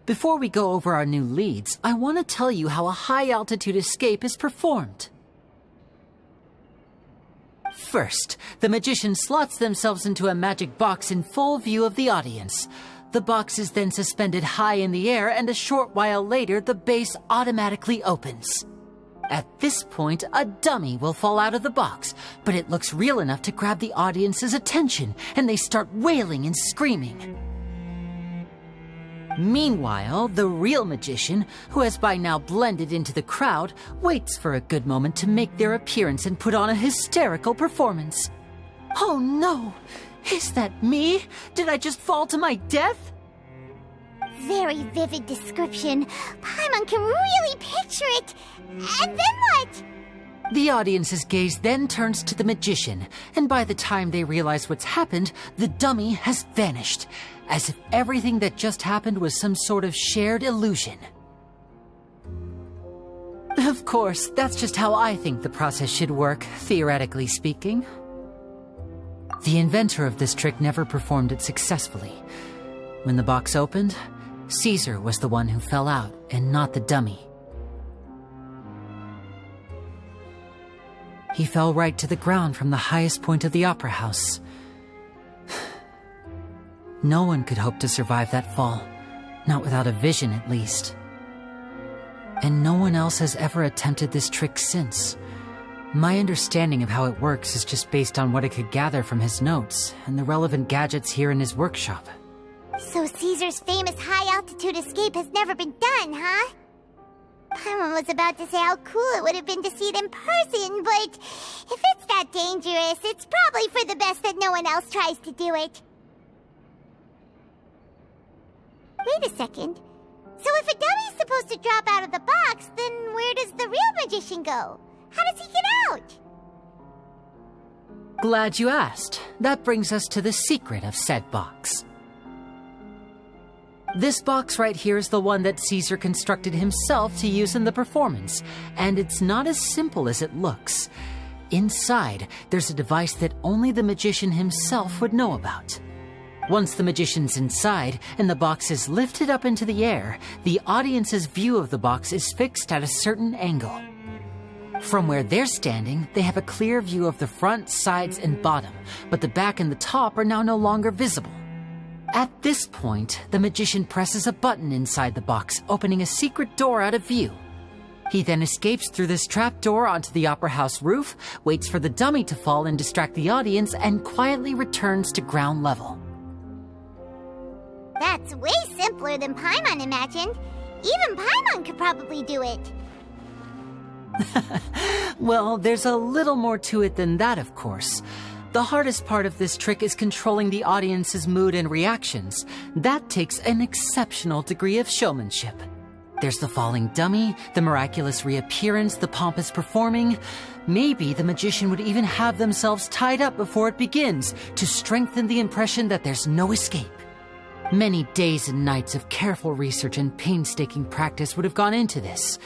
Before we go over our new leads, I want to tell you how a high-altitude escape is performed. First, the magician slots themselves into a magic box in full view of the audience. The box is then suspended high in the air, and a short while later, the base automatically opens. At this point, a dummy will fall out of the box, but it looks real enough to grab the audience's attention, and they start wailing and screaming. Meanwhile, the real magician, who has by now blended into the crowd, waits for a good moment to make their appearance and put on a hysterical performance. Oh no! Is that me? Did I just fall to my death? Very vivid description. Paimon can really picture it. And then what? The audience's gaze then turns to the magician, and by the time they realize what's happened, the dummy has vanished, as if everything that just happened was some sort of shared illusion. Of course, that's just how I think the process should work, theoretically speaking. The inventor of this trick never performed it successfully. When the box opened, Caesar was the one who fell out, and not the dummy. He fell right to the ground from the highest point of the opera house. No one could hope to survive that fall, not without a vision at least. And no one else has ever attempted this trick since. My understanding of how it works is just based on what I could gather from his notes and the relevant gadgets here in his workshop. So Caesar's famous high-altitude escape has never been done, huh? Paimon was about to say how cool it would have been to see it in person, but if it's that dangerous, it's probably for the best that no one else tries to do it. Wait a second. So if a dummy's supposed to drop out of the box, then where does the real magician go? How does he get out? Glad you asked. That brings us to the secret of said box. This box right here is the one that Caesar constructed himself to use in the performance, and it's not as simple as it looks. Inside, there's a device that only the magician himself would know about. Once the magician's inside and the box is lifted up into the air, the audience's view of the box is fixed at a certain angle. From where they're standing, they have a clear view of the front, sides, and bottom, but the back and the top are now no longer visible. At this point, the magician presses a button inside the box, opening a secret door out of view. He then escapes through this trapdoor onto the opera house roof, waits for the dummy to fall and distract the audience, and quietly returns to ground level. That's way simpler than Paimon imagined. Even Paimon could probably do it. Well, there's a little more to it than that, of course. The hardest part of this trick is controlling the audience's mood and reactions. That takes an exceptional degree of showmanship. There's the falling dummy, the miraculous reappearance, the pompous performing. Maybe the magician would even have themselves tied up before it begins to strengthen the impression that there's no escape. Many days and nights of careful research and painstaking practice would have gone into this,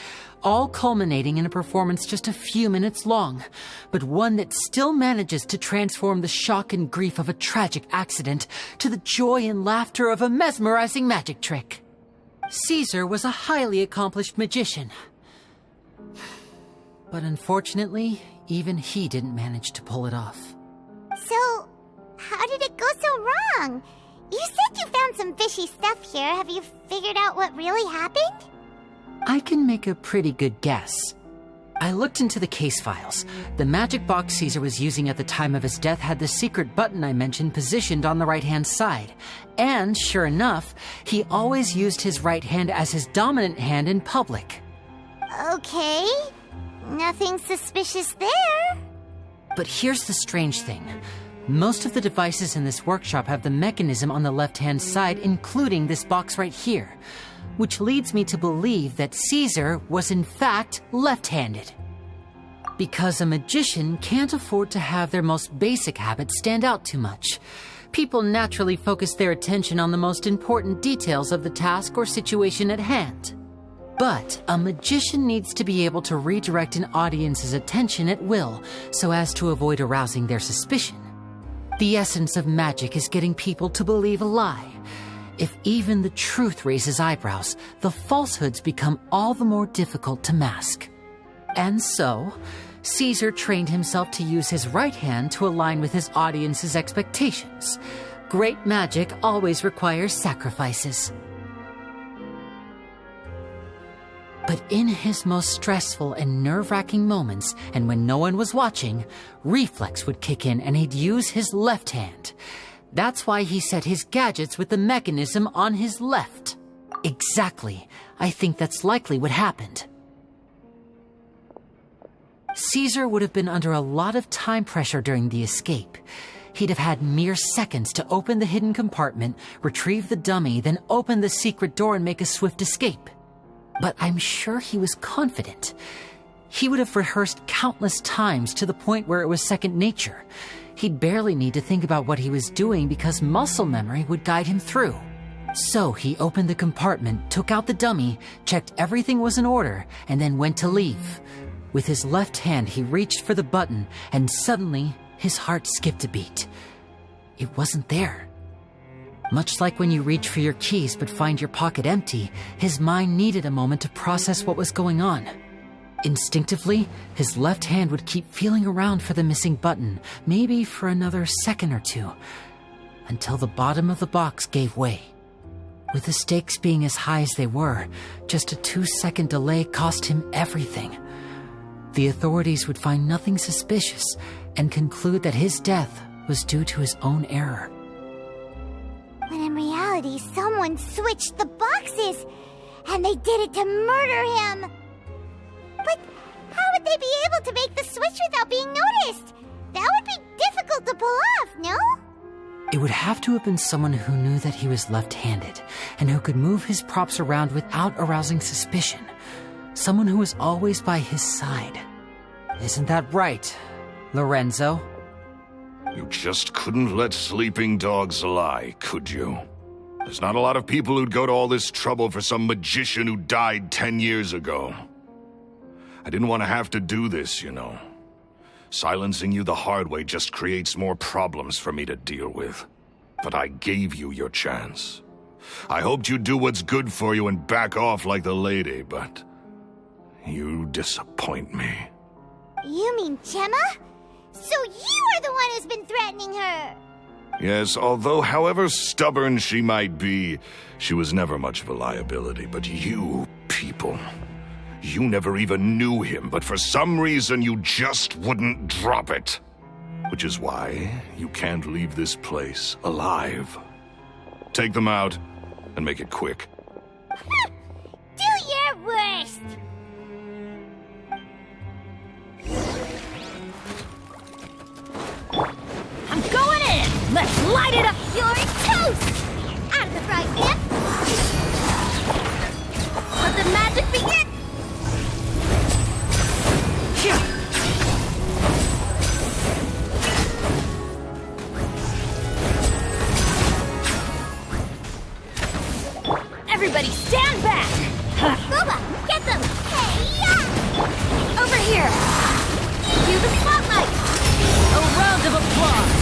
all culminating in a performance just a few minutes long, but one that still manages to transform the shock and grief of a tragic accident to the joy and laughter of a mesmerizing magic trick. Caesar was a highly accomplished magician. But unfortunately, even he didn't manage to pull it off. So, how did it go so wrong? You said you found some fishy stuff here. Have you figured out what really happened? I can make a pretty good guess. I looked into the case files. The magic box Caesar was using at the time of his death had the secret button I mentioned positioned on the right-hand side. And, sure enough, he always used his right hand as his dominant hand in public. Okay. Nothing suspicious there. But here's the strange thing. Most of the devices in this workshop have the mechanism on the left-hand side, including this box right here, which leads me to believe that Caesar was in fact left-handed. Because a magician can't afford to have their most basic habits stand out too much. People naturally focus their attention on the most important details of the task or situation at hand. But a magician needs to be able to redirect an audience's attention at will so as to avoid arousing their suspicion. The essence of magic is getting people to believe a lie. If even the truth raises eyebrows, the falsehoods become all the more difficult to mask. And so, Caesar trained himself to use his right hand to align with his audience's expectations. Great magic always requires sacrifices. But in his most stressful and nerve-wracking moments, and when no one was watching, reflex would kick in and he'd use his left hand. That's why he set his gadgets with the mechanism on his left. Exactly. I think that's likely what happened. Caesar would have been under a lot of time pressure during the escape. He'd have had mere seconds to open the hidden compartment, retrieve the dummy, then open the secret door and make a swift escape. But I'm sure he was confident. He would have rehearsed countless times to the point where it was second nature. He'd barely need to think about what he was doing because muscle memory would guide him through. So he opened the compartment, took out the dummy, checked everything was in order, and then went to leave. With his left hand, he reached for the button, and suddenly his heart skipped a beat. It wasn't there. Much like when you reach for your keys but find your pocket empty, his mind needed a moment to process what was going on. Instinctively, his left hand would keep feeling around for the missing button, maybe for another second or two, until the bottom of the box gave way. With the stakes being as high as they were, just a 2-second delay cost him everything. The authorities would find nothing suspicious and conclude that his death was due to his own error. When in reality, someone switched the boxes, and they did it to murder him. But how would they be able to make the switch without being noticed? That would be difficult to pull off, no? It would have to have been someone who knew that he was left-handed, and who could move his props around without arousing suspicion. Someone who was always by his side. Isn't that right, Lorenzo? You just couldn't let sleeping dogs lie, could you? There's not a lot of people who'd go to all this trouble for some magician who died 10 years ago. I didn't want to have to do this, you know. Silencing you the hard way just creates more problems for me to deal with. But I gave you your chance. I hoped you'd do what's good for you and back off like the lady, but you disappoint me. You mean Gemma? So you are the one who's been threatening her! Yes, although however stubborn she might be, she was never much of a liability. But you people, you never even knew him, but for some reason you just wouldn't drop it. Which is why you can't leave this place alive. Take them out, and make it quick. Do your worst! Let's light it up! You're toast! Out of the frying pan! Let the magic begin! Everybody stand back! Booba, get them! Hey-ya! Over here! Cue the spotlight! A round of applause!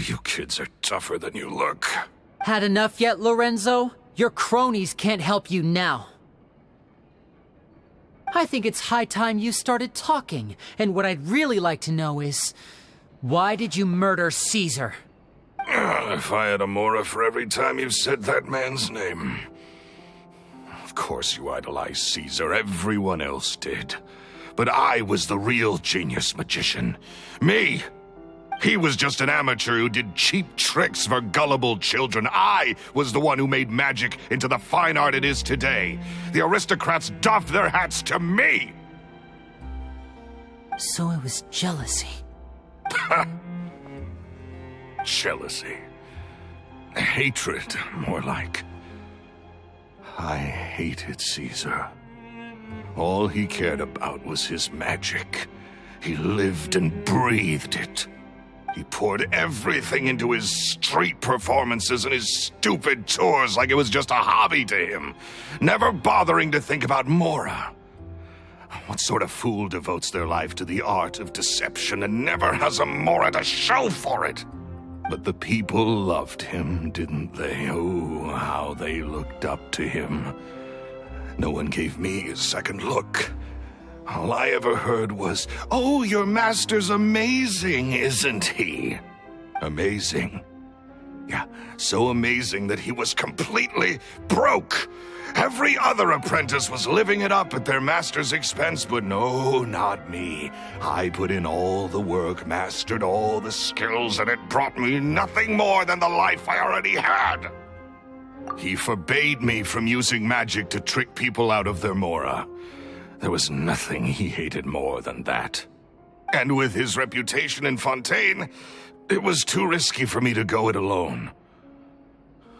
You kids are tougher than you look. Had enough yet, Lorenzo? Your cronies can't help you now. I think it's high time you started talking, and what I'd really like to know is, why did you murder Caesar? If I had a mora for every time you said that man's name. Of course you idolized Caesar, everyone else did. But I was the real genius magician. Me! He was just an amateur who did cheap tricks for gullible children. I was the one who made magic into the fine art it is today. The aristocrats doffed their hats to me! So it was jealousy. Jealousy. Hatred, more like. I hated Caesar. All he cared about was his magic. He lived and breathed it. He poured everything into his street performances and his stupid tours like it was just a hobby to him, never bothering to think about Mora. What sort of fool devotes their life to the art of deception and never has a Mora to show for it? But the people loved him, didn't they? Oh, how they looked up to him. No one gave me a second look. All I ever heard was, "Oh, your master's amazing, isn't he?" Amazing. Yeah, so amazing that he was completely broke. Every other apprentice was living it up at their master's expense, but no, not me. I put in all the work, mastered all the skills, and it brought me nothing more than the life I already had. He forbade me from using magic to trick people out of their Mora. There was nothing he hated more than that. And with his reputation in Fontaine, it was too risky for me to go it alone.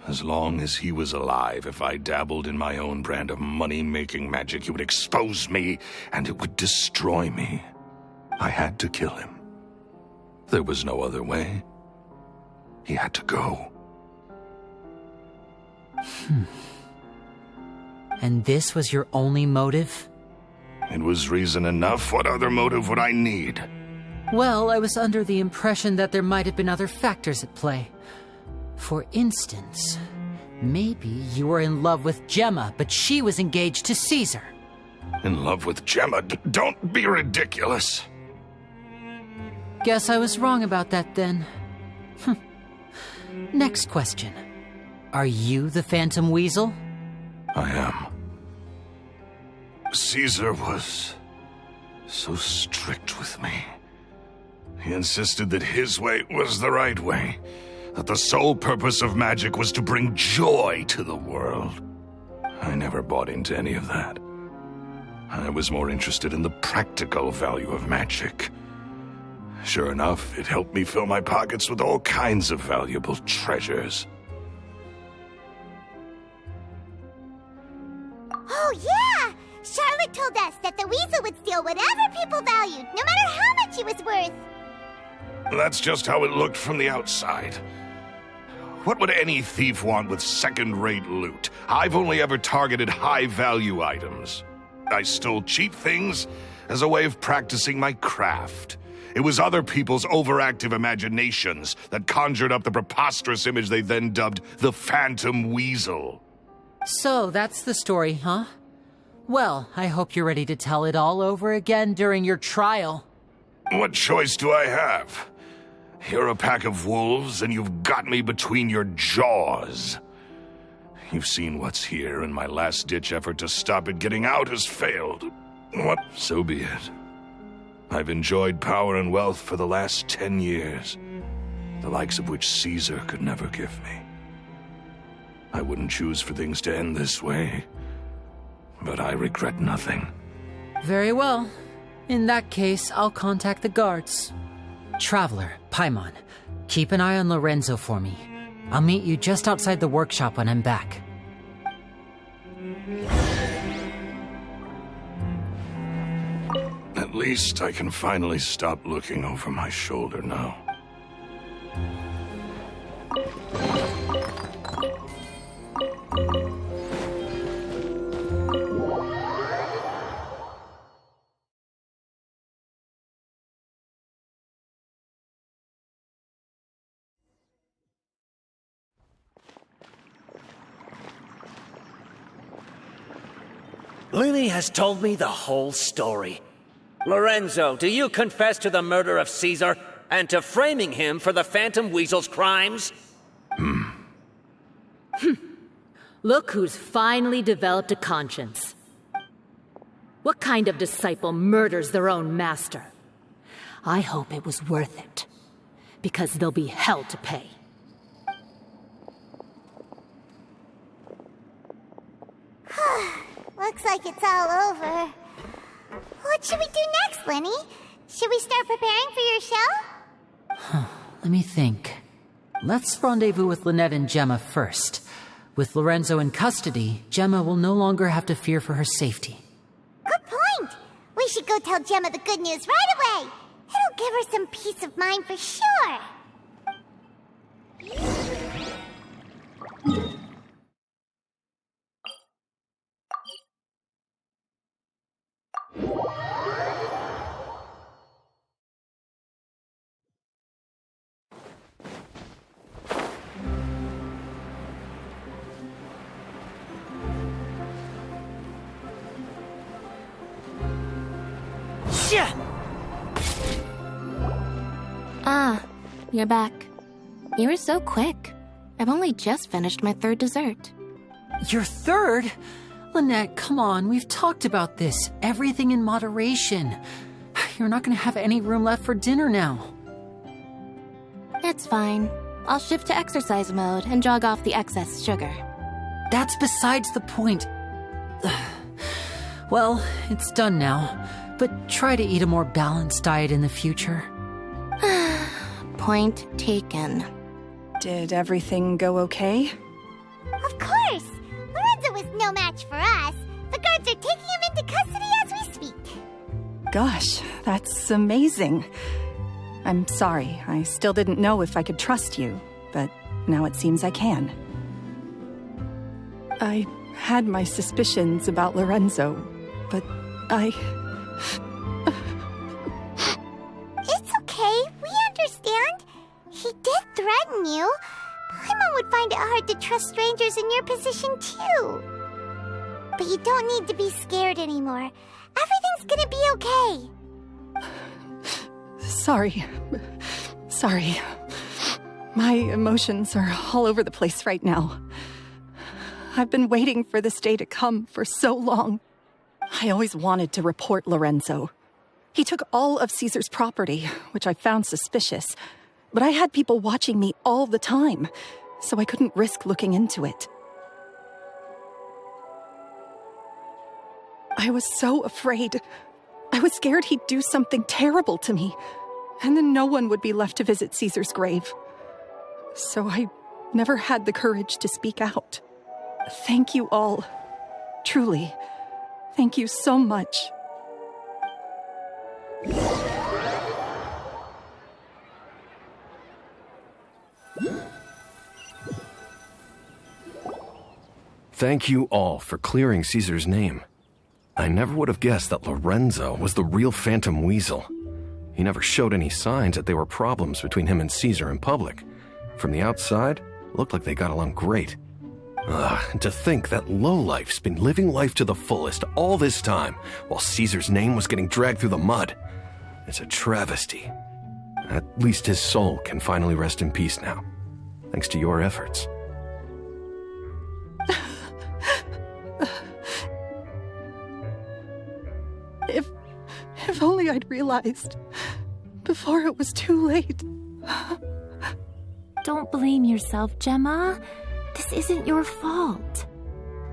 As long as he was alive, if I dabbled in my own brand of money-making magic, he would expose me, and it would destroy me. I had to kill him. There was no other way. He had to go. And this was your only motive? It was reason enough. What other motive would I need? Well, I was under the impression that there might have been other factors at play. For instance, maybe you were in love with Gemma, but she was engaged to Caesar. In love with Gemma? Don't be ridiculous. Guess I was wrong about that then. Next question. Are you the Phantom Weasel? I am. Caesar was so strict with me. He insisted that his way was the right way, that the sole purpose of magic was to bring joy to the world. I never bought into any of that. I was more interested in the practical value of magic. Sure enough, it helped me fill my pockets with all kinds of valuable treasures. Oh, yeah! Charlotte told us that the weasel would steal whatever people valued, no matter how much it was worth. That's just how it looked from the outside. What would any thief want with second-rate loot? I've only ever targeted high-value items. I stole cheap things as a way of practicing my craft. It was other people's overactive imaginations that conjured up the preposterous image they then dubbed the Phantom Weasel. So, that's the story, huh? Well, I hope you're ready to tell it all over again during your trial. What choice do I have? You're a pack of wolves, and you've got me between your jaws. You've seen what's here, and my last-ditch effort to stop it getting out has failed. What? So be it. I've enjoyed power and wealth for the last 10 years, the likes of which Caesar could never give me. I wouldn't choose for things to end this way, but I regret nothing. Very well. In that case, I'll contact the guards. Traveler, Paimon, keep an eye on Lorenzo for me. I'll meet you just outside the workshop when I'm back. At least I can finally stop looking over my shoulder now. Lyney has told me the whole story. Lorenzo, do you confess to the murder of Caesar and to framing him for the Phantom Weasel's crimes? Look who's finally developed a conscience. What kind of disciple murders their own master? I hope it was worth it, because there'll be hell to pay. Looks like it's all over. What should we do next, Lyney? Should we start preparing for your show? Let me think. Let's rendezvous with Lynette and Gemma first. With Lorenzo in custody, Gemma will no longer have to fear for her safety. Good point! We should go tell Gemma the good news right away! It'll give her some peace of mind for sure! Ah, you're back. You were so quick. I've only just finished my third dessert. Your third? Lynette, come on, we've talked about this. Everything in moderation. You're not gonna have any room left for dinner now. It's fine. I'll shift to exercise mode and jog off the excess sugar. That's besides the point. Well, it's done now, but try to eat a more balanced diet in the future. Point taken. Did everything go okay? Of course! Lorenzo was no match for us. The guards are taking him into custody as we speak. Gosh, that's amazing. I'm sorry, I still didn't know if I could trust you, but now it seems I can. I had my suspicions about Lorenzo, but It's okay, we understand. He did threaten you. Paimon would find it hard to trust strangers in your position, too. But you don't need to be scared anymore. Everything's gonna be okay. Sorry. My emotions are all over the place right now. I've been waiting for this day to come for so long. I always wanted to report Lorenzo. He took all of Caesar's property, which I found suspicious, but I had people watching me all the time, so I couldn't risk looking into it. I was so afraid. I was scared he'd do something terrible to me, and then no one would be left to visit Caesar's grave. So I never had the courage to speak out. Thank you all. Truly. Thank you so much. Thank you all for clearing Caesar's name. I never would have guessed that Lorenzo was the real Phantom Weasel. He never showed any signs that there were problems between him and Caesar in public. From the outside, it looked like they got along great. And to think that lowlife's been living life to the fullest all this time, while Caesar's name was getting dragged through the mud. It's a travesty. At least his soul can finally rest in peace now, thanks to your efforts. If only I'd realized. Before it was too late. Don't blame yourself, Gemma. This isn't your fault.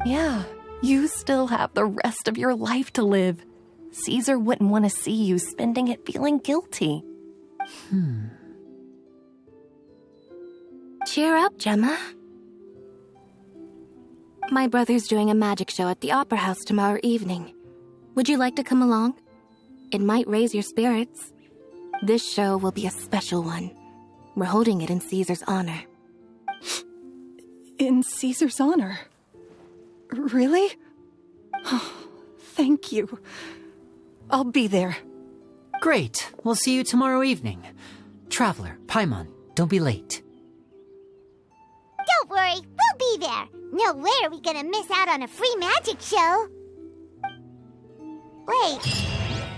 Yeah, you still have the rest of your life to live. Caesar wouldn't want to see you spending it feeling guilty. Cheer up, Gemma. My brother's doing a magic show at the Opera House tomorrow evening. Would you like to come along? It might raise your spirits. This show will be a special one. We're holding it in Caesar's honor. In Caesar's honor? Really? Oh, thank you. I'll be there. Great. We'll see you tomorrow evening. Traveler, Paimon, don't be late. Don't worry, we'll be there. No way are we gonna miss out on a free magic show. Wait,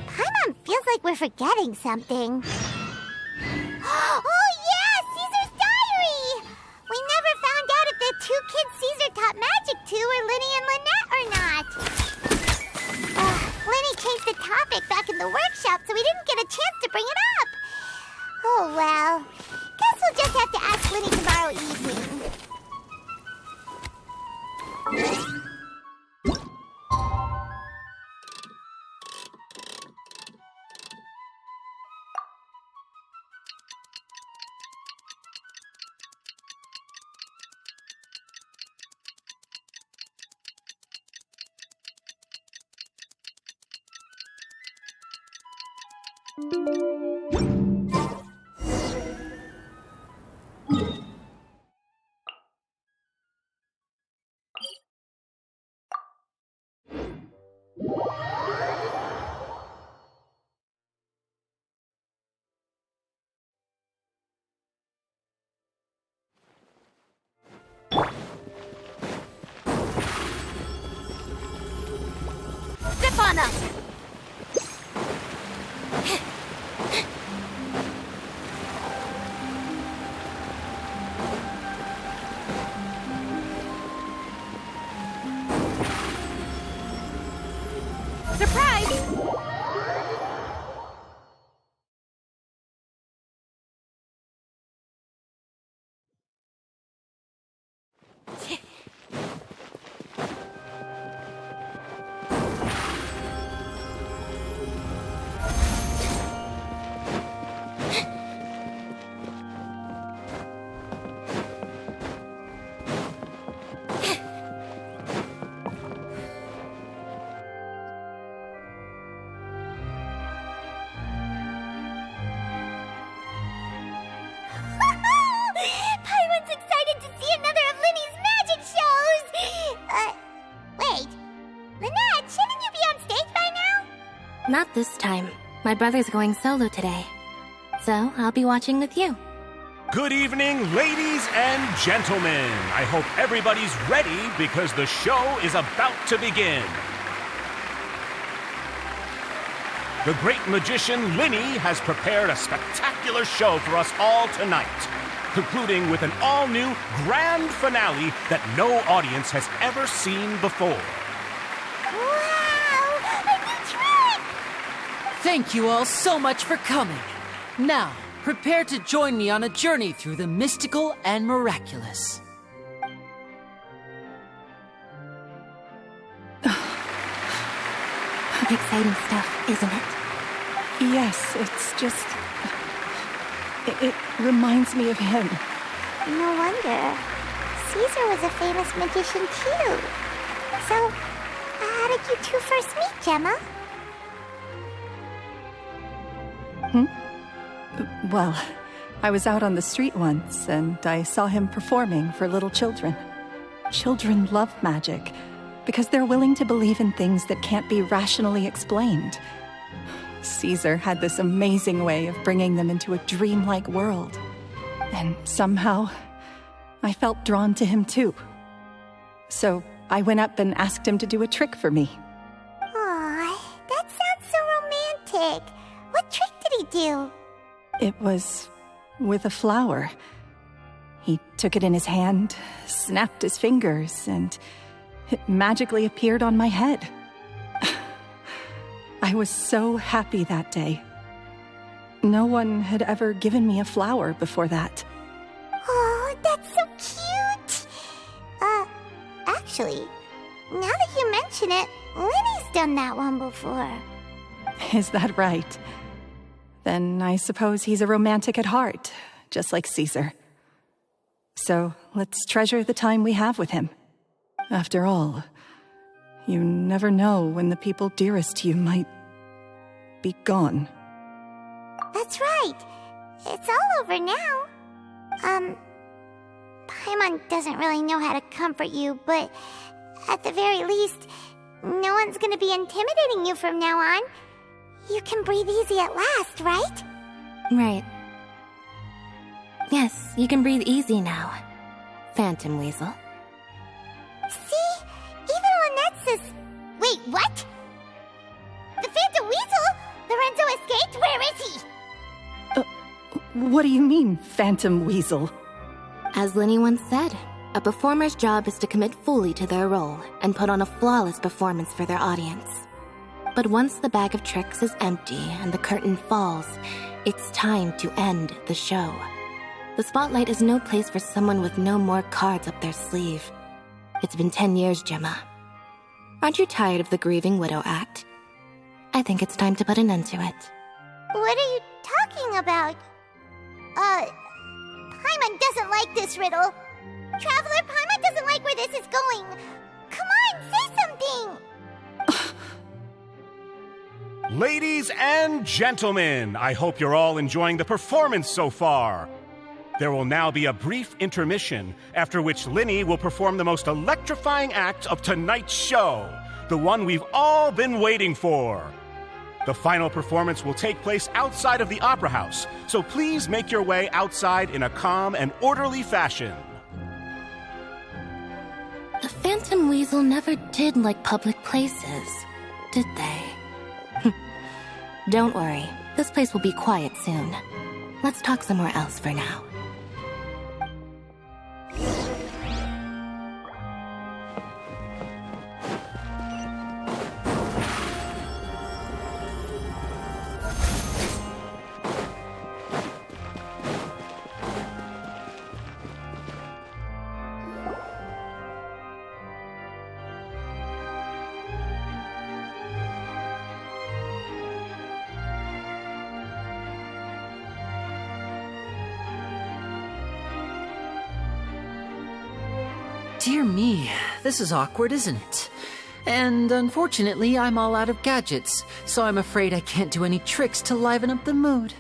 Paimon feels like we're forgetting something. Oh yeah, Caesar's diary! We never found out if the two kids Caesar taught magic to were Lyney and Lynette or not. Lyney changed the topic back in the workshop, so we didn't get a chance to bring it up. Oh well, guess we'll just have to ask Lyney tomorrow evening. Step on us! Surprise! Paimon's excited to see another of Lyney's magic shows! Wait. Lynette, shouldn't you be on stage by now? Not this time. My brother's going solo today. So I'll be watching with you. Good evening, ladies and gentlemen. I hope everybody's ready because the show is about to begin. The great magician Lyney has prepared a spectacular show for us all tonight, concluding with an all-new grand finale that no audience has ever seen before. Wow! A new trick! Thank you all so much for coming. Now, prepare to join me on a journey through the mystical and miraculous. Exciting stuff, isn't it? Yes, it's just... It reminds me of him. No wonder. Caesar was a famous magician too. So, how did you two first meet, Gemma? Well, I was out on the street once, and I saw him performing for little children. Children love magic, because they're willing to believe in things that can't be rationally explained. Caesar had this amazing way of bringing them into a dreamlike world. And somehow, I felt drawn to him too. So I went up and asked him to do a trick for me. Aw, that sounds so romantic. What trick did he do? It was with a flower. He took it in his hand, snapped his fingers, and it magically appeared on my head. I I was so happy that day. No one had ever given me a flower before that. Oh, that's so cute! Actually, now that you mention it, Lyney's done that one before. Is that right? Then I suppose he's a romantic at heart, just like Caesar. So let's treasure the time we have with him. After all, you never know when the people dearest to you might be gone. That's right. It's all over now. Paimon doesn't really know how to comfort you, but at the very least, no one's gonna be intimidating you from now on. You can breathe easy at last, right? Right. Yes, you can breathe easy now, Phantom Weasel. See? Even Lynette says... Wait, what? The Phantom Weasel? Lorenzo escaped? Where is he? What do you mean, Phantom Weasel? As Lyney once said, a performer's job is to commit fully to their role and put on a flawless performance for their audience. But once the bag of tricks is empty and the curtain falls, it's time to end the show. The spotlight is no place for someone with no more cards up their sleeve. It's been 10 years, Gemma. Aren't you tired of the grieving widow act? I think it's time to put an end to it. What are you talking about? Paimon doesn't like this riddle. Traveler, Paimon doesn't like where this is going. Come on, say something! Ladies and gentlemen, I hope you're all enjoying the performance so far. There will now be a brief intermission, after which Lyney will perform the most electrifying act of tonight's show, the one we've all been waiting for. The final performance will take place outside of the Opera House, so please make your way outside in a calm and orderly fashion. The Phantom Weasel never did like public places, did they? Don't worry, this place will be quiet soon. Let's talk somewhere else for now. Dear me, this is awkward, isn't it? And unfortunately, I'm all out of gadgets, so I'm afraid I can't do any tricks to liven up the mood.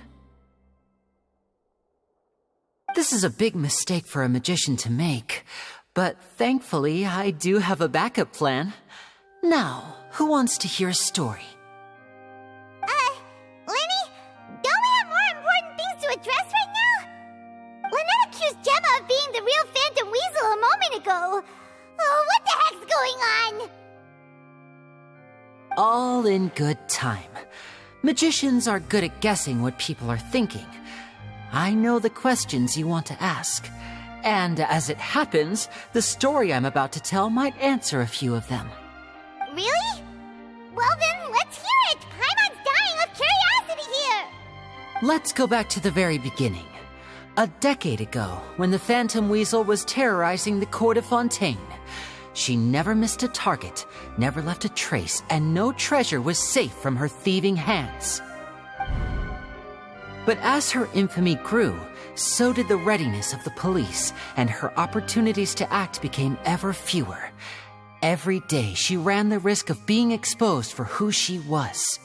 This is a big mistake for a magician to make, but thankfully, I do have a backup plan. Now, who wants to hear a story? Lyney, don't we have more important things to address right now? Lynette accused Gemma of being the real Phantom Weasel a moment ago. Oh, what the heck's going on? All in good time. Magicians are good at guessing what people are thinking. I know the questions you want to ask. And as it happens, the story I'm about to tell might answer a few of them. Really? Well then, let's hear it! Paimon's dying of curiosity here! Let's go back to the very beginning. A decade ago, when the Phantom Weasel was terrorizing the court of Fontaine, she never missed a target, never left a trace, and no treasure was safe from her thieving hands. But as her infamy grew, so did the readiness of the police, and her opportunities to act became ever fewer. Every day, she ran the risk of being exposed for who she was.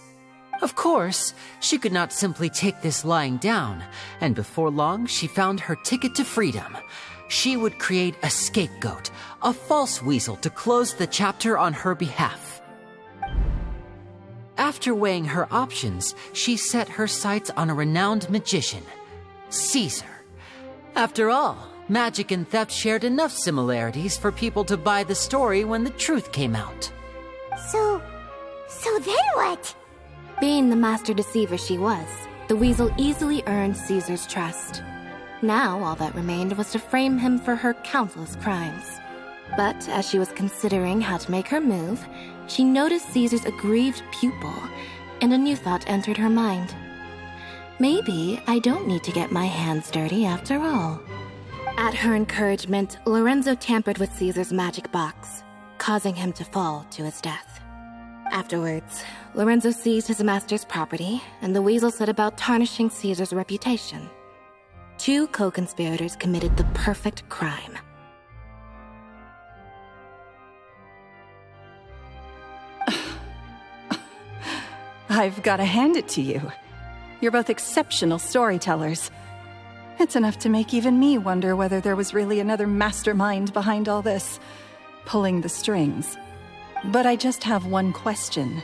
Of course, she could not simply take this lying down, and before long, she found her ticket to freedom. She would create a scapegoat, a false weasel to close the chapter on her behalf. After weighing her options, she set her sights on a renowned magician, Caesar. After all, magic and theft shared enough similarities for people to buy the story when the truth came out. So then what? Being the master deceiver she was, the weasel easily earned Caesar's trust. Now all that remained was to frame him for her countless crimes. But as she was considering how to make her move, she noticed Caesar's aggrieved pupil and a new thought entered her mind. Maybe I don't need to get my hands dirty after all. At her encouragement, Lorenzo tampered with Caesar's magic box, causing him to fall to his death. Afterwards, Lorenzo seized his master's property, and the weasel set about tarnishing Caesar's reputation. 2 co-conspirators committed the perfect crime. I've got to hand it to you. You're both exceptional storytellers. It's enough to make even me wonder whether there was really another mastermind behind all this, pulling the strings. But I just have one question.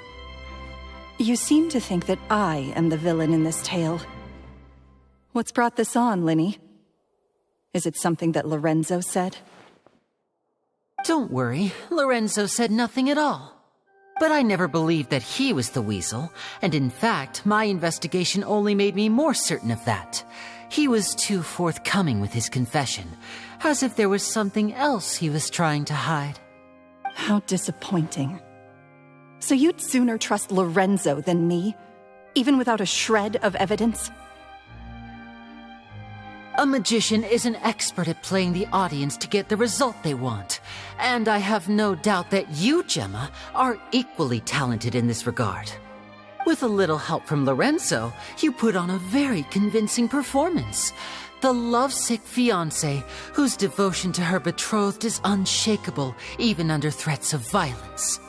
You seem to think that I am the villain in this tale. What's brought this on, Lyney? Is it something that Lorenzo said? Don't worry, Lorenzo said nothing at all. But I never believed that he was the weasel, and in fact, my investigation only made me more certain of that. He was too forthcoming with his confession, as if there was something else he was trying to hide. How disappointing. So you'd sooner trust Lorenzo than me, even without a shred of evidence? A magician is an expert at playing the audience to get the result they want, and I have no doubt that you, Gemma, are equally talented in this regard. With a little help from Lorenzo, you put on a very convincing performance. The lovesick fiancé, whose devotion to her betrothed is unshakable, even under threats of violence.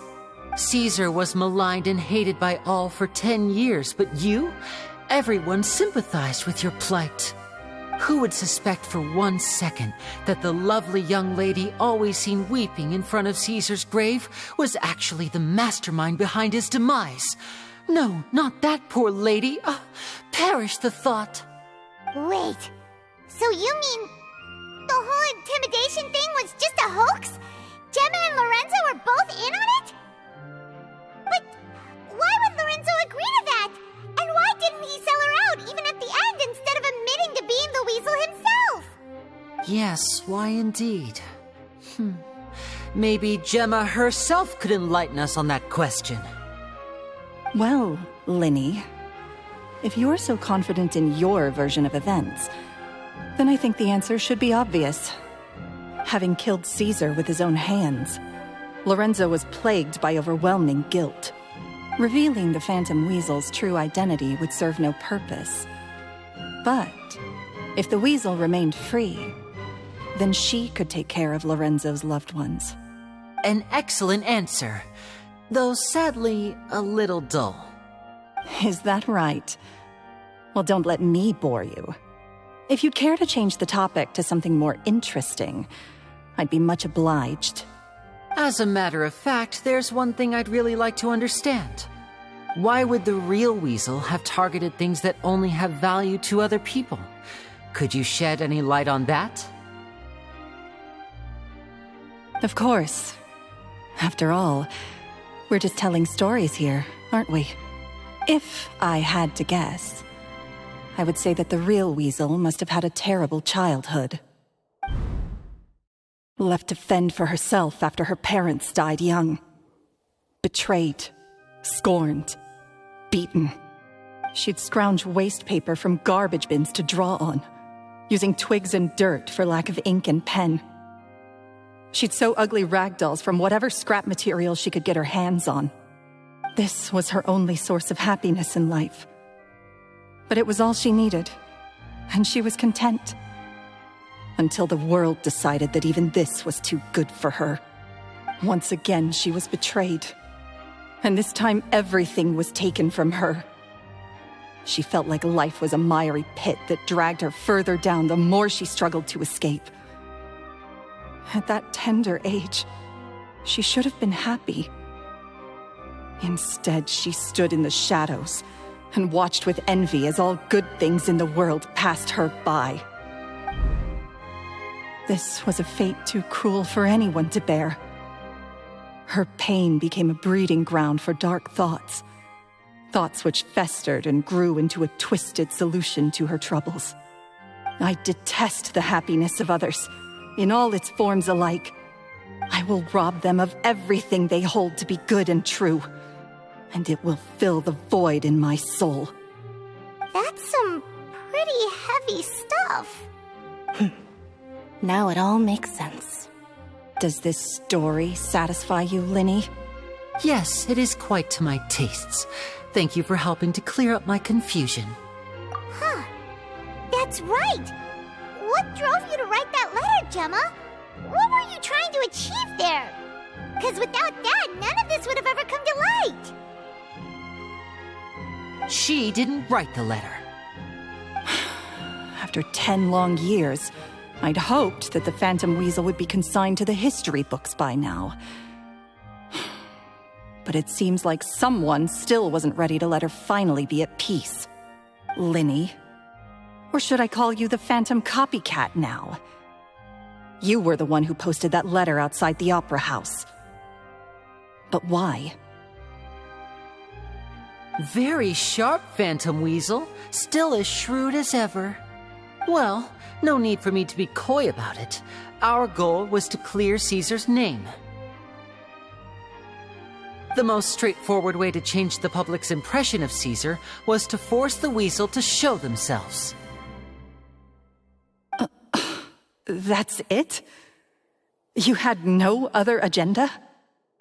Caesar was maligned and hated by all for 10 years, but you? Everyone sympathized with your plight. Who would suspect for 1 second that the lovely young lady always seen weeping in front of Caesar's grave was actually the mastermind behind his demise? No, not that poor lady. Perish the thought. Wait, so you mean the whole intimidation thing was just a hoax? Gemma and Lorenzo were both in on it? But why would Lorenzo agree to that? And why didn't he sell her out even at the end instead of admitting to being the weasel himself? Yes, why indeed? Maybe Gemma herself could enlighten us on that question. Well, Lyney, if you're so confident in your version of events, then I think the answer should be obvious. Having killed Caesar with his own hands, Lorenzo was plagued by overwhelming guilt. Revealing the Phantom Weasel's true identity would serve no purpose. But if the weasel remained free, then she could take care of Lorenzo's loved ones. An excellent answer, though sadly a little dull. Is that right? Well, don't let me bore you. If you'd care to change the topic to something more interesting, I'd be much obliged. As a matter of fact, there's one thing I'd really like to understand. Why would the real weasel have targeted things that only have value to other people? Could you shed any light on that? Of course. After all, we're just telling stories here, aren't we? If I had to guess, I would say that the real weasel must have had a terrible childhood. Left to fend for herself after her parents died young. Betrayed, scorned, beaten. She'd scrounge waste paper from garbage bins to draw on, using twigs and dirt for lack of ink and pen. She'd sew ugly rag dolls from whatever scrap material she could get her hands on. This was her only source of happiness in life. But it was all she needed, and she was content. Until the world decided that even this was too good for her. Once again, she was betrayed. And this time, everything was taken from her. She felt like life was a miry pit that dragged her further down the more she struggled to escape. At that tender age, she should have been happy. Instead, she stood in the shadows and watched with envy as all good things in the world passed her by. This was a fate too cruel for anyone to bear. Her pain became a breeding ground for dark thoughts. Thoughts which festered and grew into a twisted solution to her troubles. I detest the happiness of others, in all its forms alike. I will rob them of everything they hold to be good and true. and it will fill the void in my soul. That's some pretty heavy stuff. Now it all makes sense. Does this story satisfy you, Lyney? Yes, it is quite to my tastes. Thank you for helping to clear up my confusion. Huh. That's right. What drove you to write that letter, Gemma? What were you trying to achieve there? Because without that, none of this would have ever come to light. She didn't write the letter. After 10 long years, I'd hoped that the Phantom Weasel would be consigned to the history books by now. But it seems like someone still wasn't ready to let her finally be at peace. Lyney. Or should I call you the Phantom Copycat now? You were the one who posted that letter outside the Opera House. But why? Very sharp, Phantom Weasel. Still as shrewd as ever. Well, no need for me to be coy about it. Our goal was to clear Caesar's name. The most straightforward way to change the public's impression of Caesar was to force the Weasel to show themselves. That's it? You had no other agenda?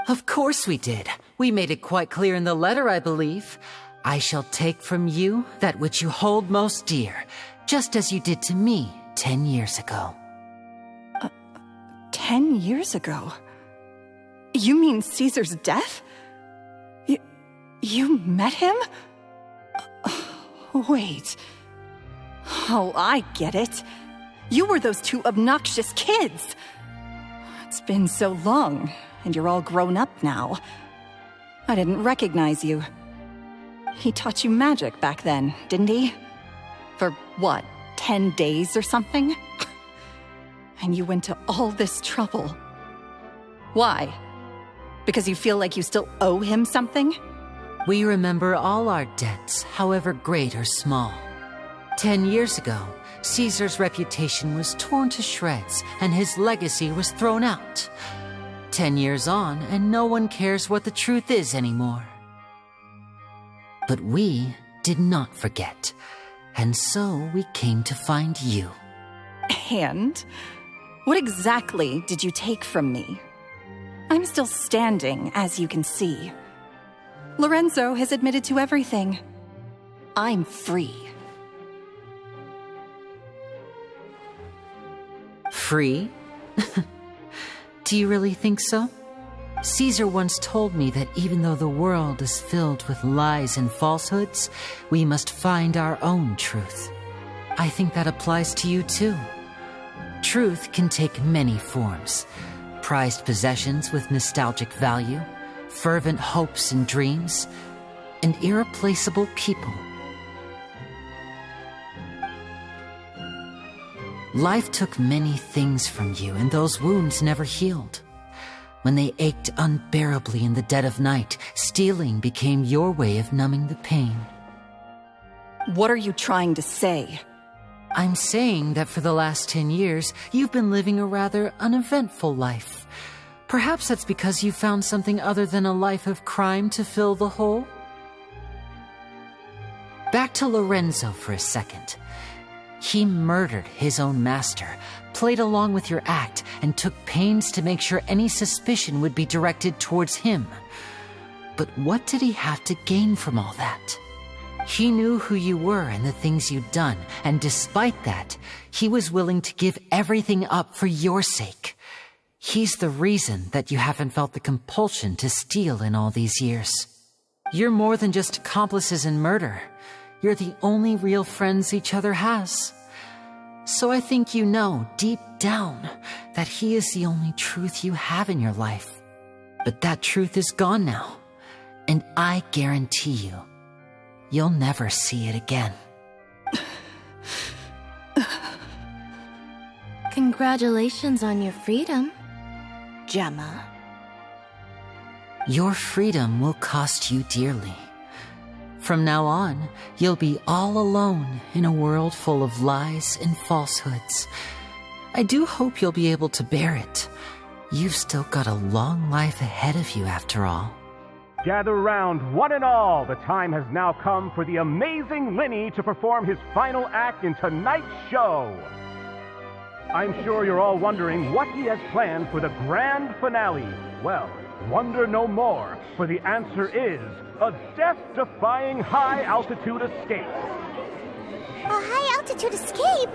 Of course we did. We made it quite clear in the letter, I believe. I shall take from you that which you hold most dear, just as you did to me 10 years ago. 10 years ago? You mean Caesar's death? You met him? Wait. Oh, I get it. You were those two obnoxious kids. It's been so long, and you're all grown up now. I didn't recognize you. He taught you magic back then, didn't he? For what, 10 days or something? And you went to all this trouble. Why? Because you feel like you still owe him something? We remember all our debts, however great or small. 10 years ago, Caesar's reputation was torn to shreds, and his legacy was thrown out. 10 years on, and no one cares what the truth is anymore. But we did not forget, and so we came to find you. And? What exactly did you take from me? I'm still standing, as you can see. Lorenzo has admitted to everything. I'm free. Free? Do you really think so? Caesar once told me that even though the world is filled with lies and falsehoods, we must find our own truth. I think that applies to you too. Truth can take many forms. Prized possessions with nostalgic value, fervent hopes and dreams, and irreplaceable people. Life took many things from you, and those wounds never healed. When they ached unbearably in the dead of night, stealing became your way of numbing the pain. What are you trying to say? I'm saying that for the last 10 years, you've been living a rather uneventful life. Perhaps that's because you found something other than a life of crime to fill the hole? Back to Lorenzo for a second. He murdered his own master, played along with your act, and took pains to make sure any suspicion would be directed towards him. But what did he have to gain from all that? He knew who you were and the things you'd done, and despite that, he was willing to give everything up for your sake. He's the reason that you haven't felt the compulsion to steal in all these years. You're more than just accomplices in murder. You're the only real friends each other has. So I think you know, deep down, that he is the only truth you have in your life. But that truth is gone now, and I guarantee you, you'll never see it again. Congratulations on your freedom, Gemma. Your freedom will cost you dearly. From now on, you'll be all alone in a world full of lies and falsehoods. I do hope you'll be able to bear it. You've still got a long life ahead of you, after all. Gather round, one and all. The time has now come for the amazing Lyney to perform his final act in tonight's show. I'm sure you're all wondering what he has planned for the grand finale. Well, wonder no more, for the answer is a death-defying high-altitude escape. A high-altitude escape?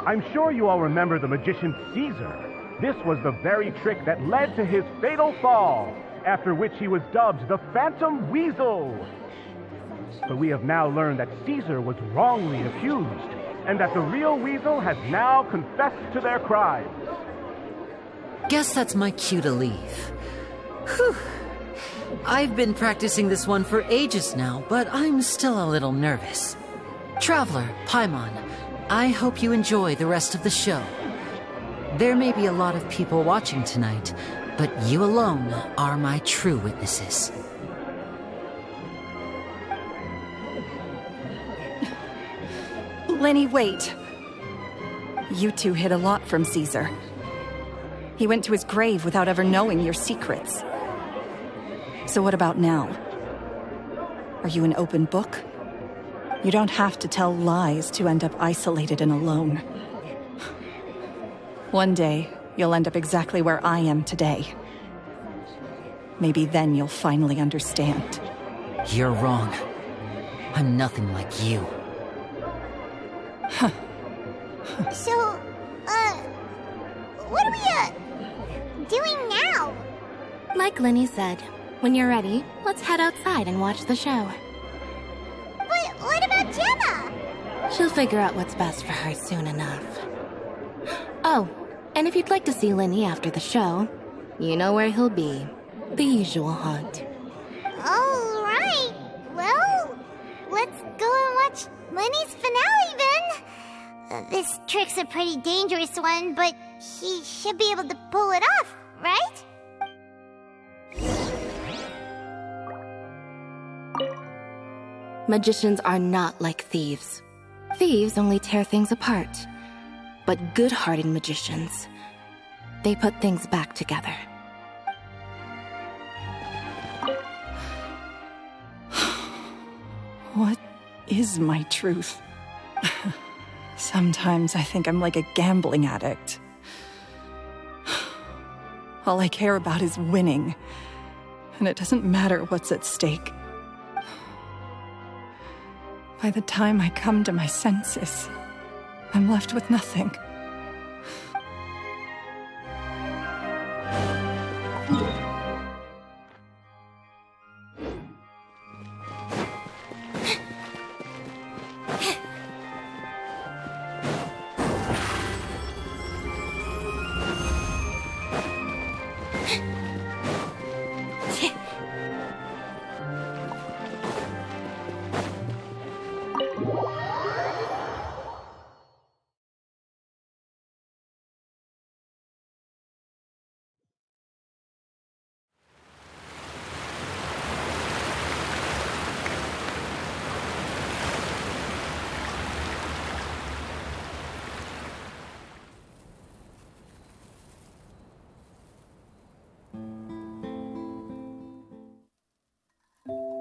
I'm sure you all remember the magician Caesar. This was the very trick that led to his fatal fall, after which he was dubbed the Phantom Weasel. But we have now learned that Caesar was wrongly accused, and that the real Weasel has now confessed to their crimes. Guess that's my cue to leave. Whew. I've been practicing this one for ages now, but I'm still a little nervous. Traveler, Paimon, I hope you enjoy the rest of the show. There may be a lot of people watching tonight, but you alone are my true witnesses. Lyney, wait. You two hid a lot from Caesar. He went to his grave without ever knowing your secrets. So what about now? Are you an open book? You don't have to tell lies to end up isolated and alone. One day, you'll end up exactly where I am today. Maybe then you'll finally understand. You're wrong. I'm nothing like you. So, what are we, doing now? Like Lyney said, when you're ready, let's head outside and watch the show. But what about Gemma? She'll figure out what's best for her soon enough. Oh, and if you'd like to see Lyney after the show, you know where he'll be. The usual haunt. All right. Well, let's go and watch Lyney's finale then. This trick's a pretty dangerous one, but he should be able to pull it off, right? Magicians are not like thieves. Thieves only tear things apart. But good-hearted magicians, they put things back together. What is my truth? Sometimes I think I'm like a gambling addict. All I care about is winning, and it doesn't matter what's at stake. By the time I come to my senses, I'm left with nothing.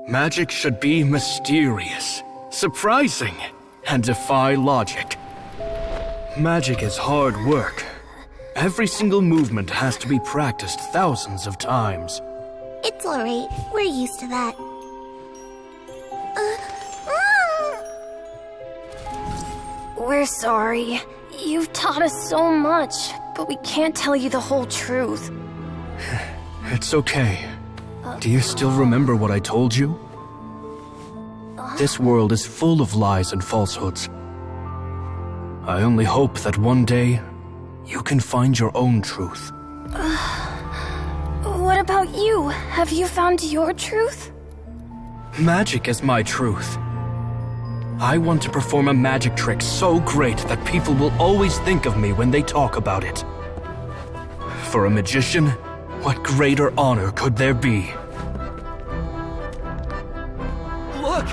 Magic should be mysterious, surprising, and defy logic. Magic is hard work. Every single movement has to be practiced thousands of times. It's alright. We're used to that. We're sorry. You've taught us so much, but we can't tell you the whole truth. It's okay. Do you still remember what I told you? This world is full of lies and falsehoods. I only hope that one day you can find your own truth. What about you? Have you found your truth? Magic is my truth. I want to perform a magic trick so great that people will always think of me when they talk about it. For a magician, what greater honor could there be? Look!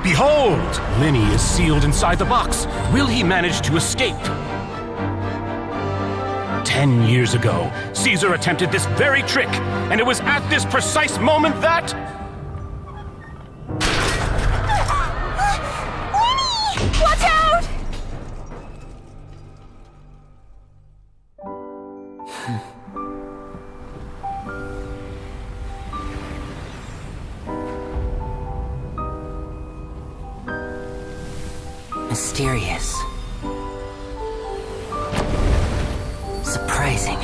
Behold! Lyney is sealed inside the box. Will he manage to escape? 10 years ago, Caesar attempted this very trick, and it was at this precise moment that... Lyney! Watch out! Mysterious. Surprising.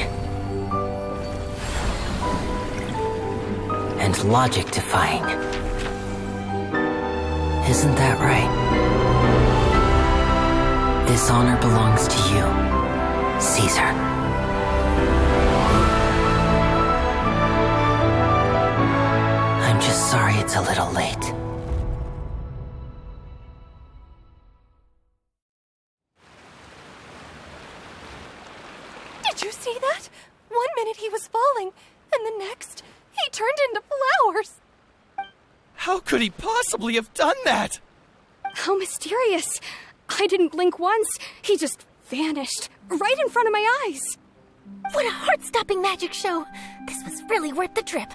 And logic-defying. Isn't that right? This honor belongs to you, Caesar. I'm just sorry it's a little late. Did you see that? 1 minute he was falling, and the next, he turned into flowers. How could he possibly have done that? How mysterious. I didn't blink once. He just vanished right in front of my eyes. What a heart-stopping magic show. This was really worth the trip.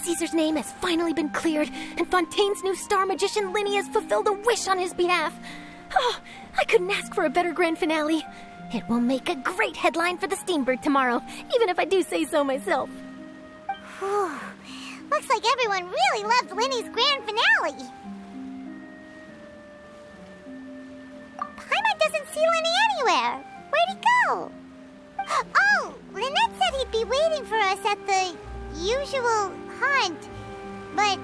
Caesar's name has finally been cleared, and Fontaine's new star magician Lyney has fulfilled a wish on his behalf. Oh, I couldn't ask for a better grand finale. It will make a great headline for the Steambird tomorrow, even if I do say so myself. Whew. Looks like everyone really loved Lyney's grand finale. Paimon doesn't see Lyney anywhere. Where'd he go? Oh, Lynette said he'd be waiting for us at the usual haunt. But,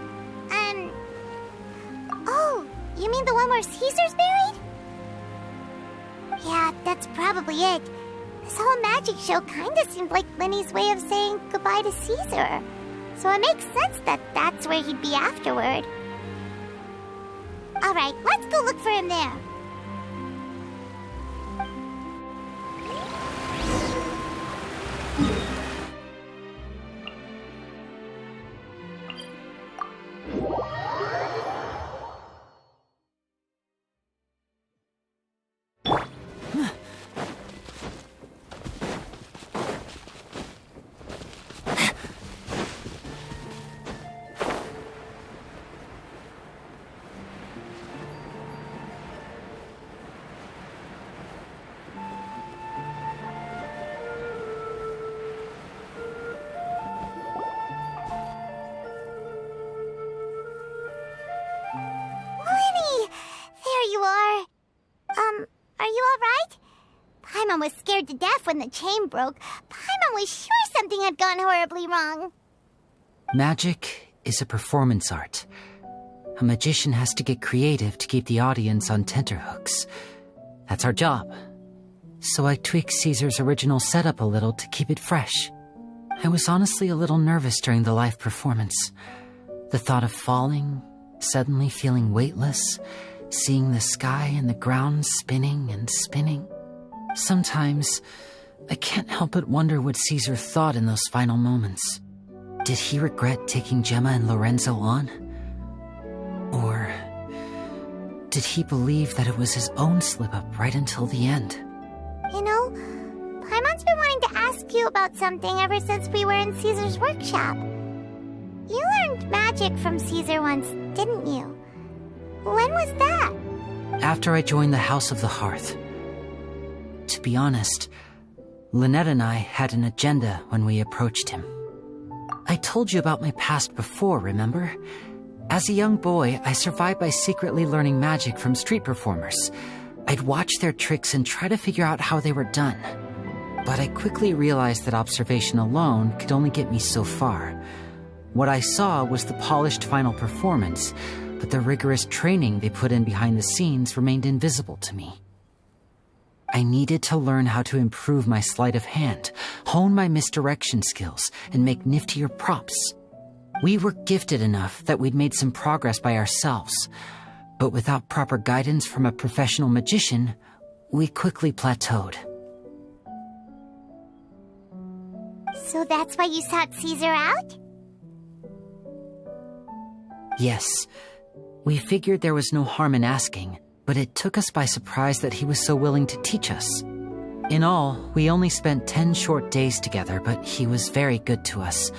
oh, you mean the one where Caesar's buried? Yeah, that's probably it. This whole magic show kinda seemed like Lyney's way of saying goodbye to Caesar. So it makes sense that that's where he'd be afterward. Alright, let's go look for him there. Paimon was scared to death when the chain broke. Paimon was sure something had gone horribly wrong. Magic is a performance art. A magician has to get creative to keep the audience on tenterhooks. That's our job. So I tweaked Caesar's original setup a little to keep it fresh. I was honestly a little nervous during the live performance. The thought of falling, suddenly feeling weightless, seeing the sky and the ground spinning and spinning. Sometimes, I can't help but wonder what Caesar thought in those final moments. Did he regret taking Gemma and Lorenzo on? Or did he believe that it was his own slip-up right until the end? You know, Paimon's been wanting to ask you about something ever since we were in Caesar's workshop. You learned magic from Caesar once, didn't you? When was that? After I joined the House of the Hearth. To be honest, Lynette and I had an agenda when we approached him. I told you about my past before, remember? As a young boy, I survived by secretly learning magic from street performers. I'd watch their tricks and try to figure out how they were done. But I quickly realized that observation alone could only get me so far. What I saw was the polished final performance, but the rigorous training they put in behind the scenes remained invisible to me. I needed to learn how to improve my sleight of hand, hone my misdirection skills, and make niftier props. We were gifted enough that we'd made some progress by ourselves, but without proper guidance from a professional magician, we quickly plateaued. So that's why you sought Caesar out? Yes. We figured there was no harm in asking, but it took us by surprise that he was so willing to teach us. In all, we only spent 10 short days together, but he was very good to us.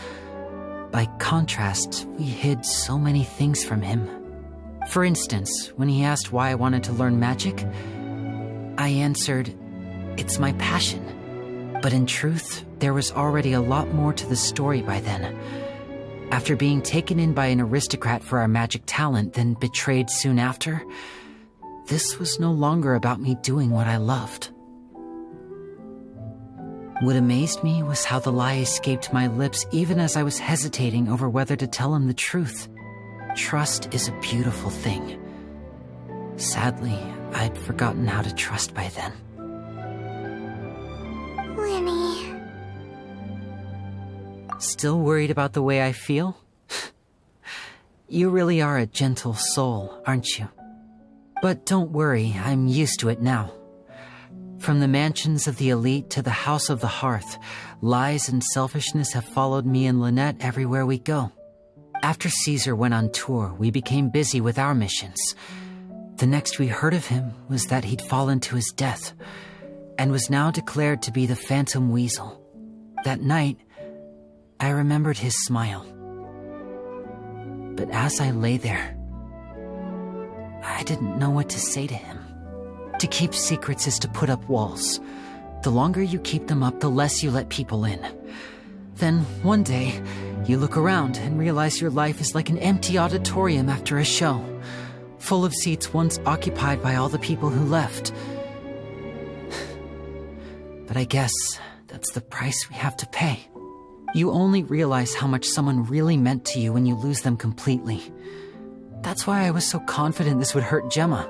By contrast, we hid so many things from him. For instance, when he asked why I wanted to learn magic, I answered, "It's my passion." But in truth, there was already a lot more to the story by then. After being taken in by an aristocrat for our magic talent, then betrayed soon after, this was no longer about me doing what I loved. What amazed me was how the lie escaped my lips even as I was hesitating over whether to tell him the truth. Trust is a beautiful thing. Sadly, I'd forgotten how to trust by then. Lyney. Still worried about the way I feel? You really are a gentle soul, aren't you? But don't worry, I'm used to it now. From the mansions of the elite to the house of the hearth, lies and selfishness have followed me and Lynette everywhere we go. After Caesar went on tour, we became busy with our missions. The next we heard of him was that he'd fallen to his death, and was now declared to be the Phantom Weasel. That night, I remembered his smile. But as I lay there, I didn't know what to say to him. To keep secrets is to put up walls. The longer you keep them up, the less you let people in. Then, one day, you look around and realize your life is like an empty auditorium after a show, full of seats once occupied by all the people who left. But I guess that's the price we have to pay. You only realize how much someone really meant to you when you lose them completely. That's why I was so confident this would hurt Gemma.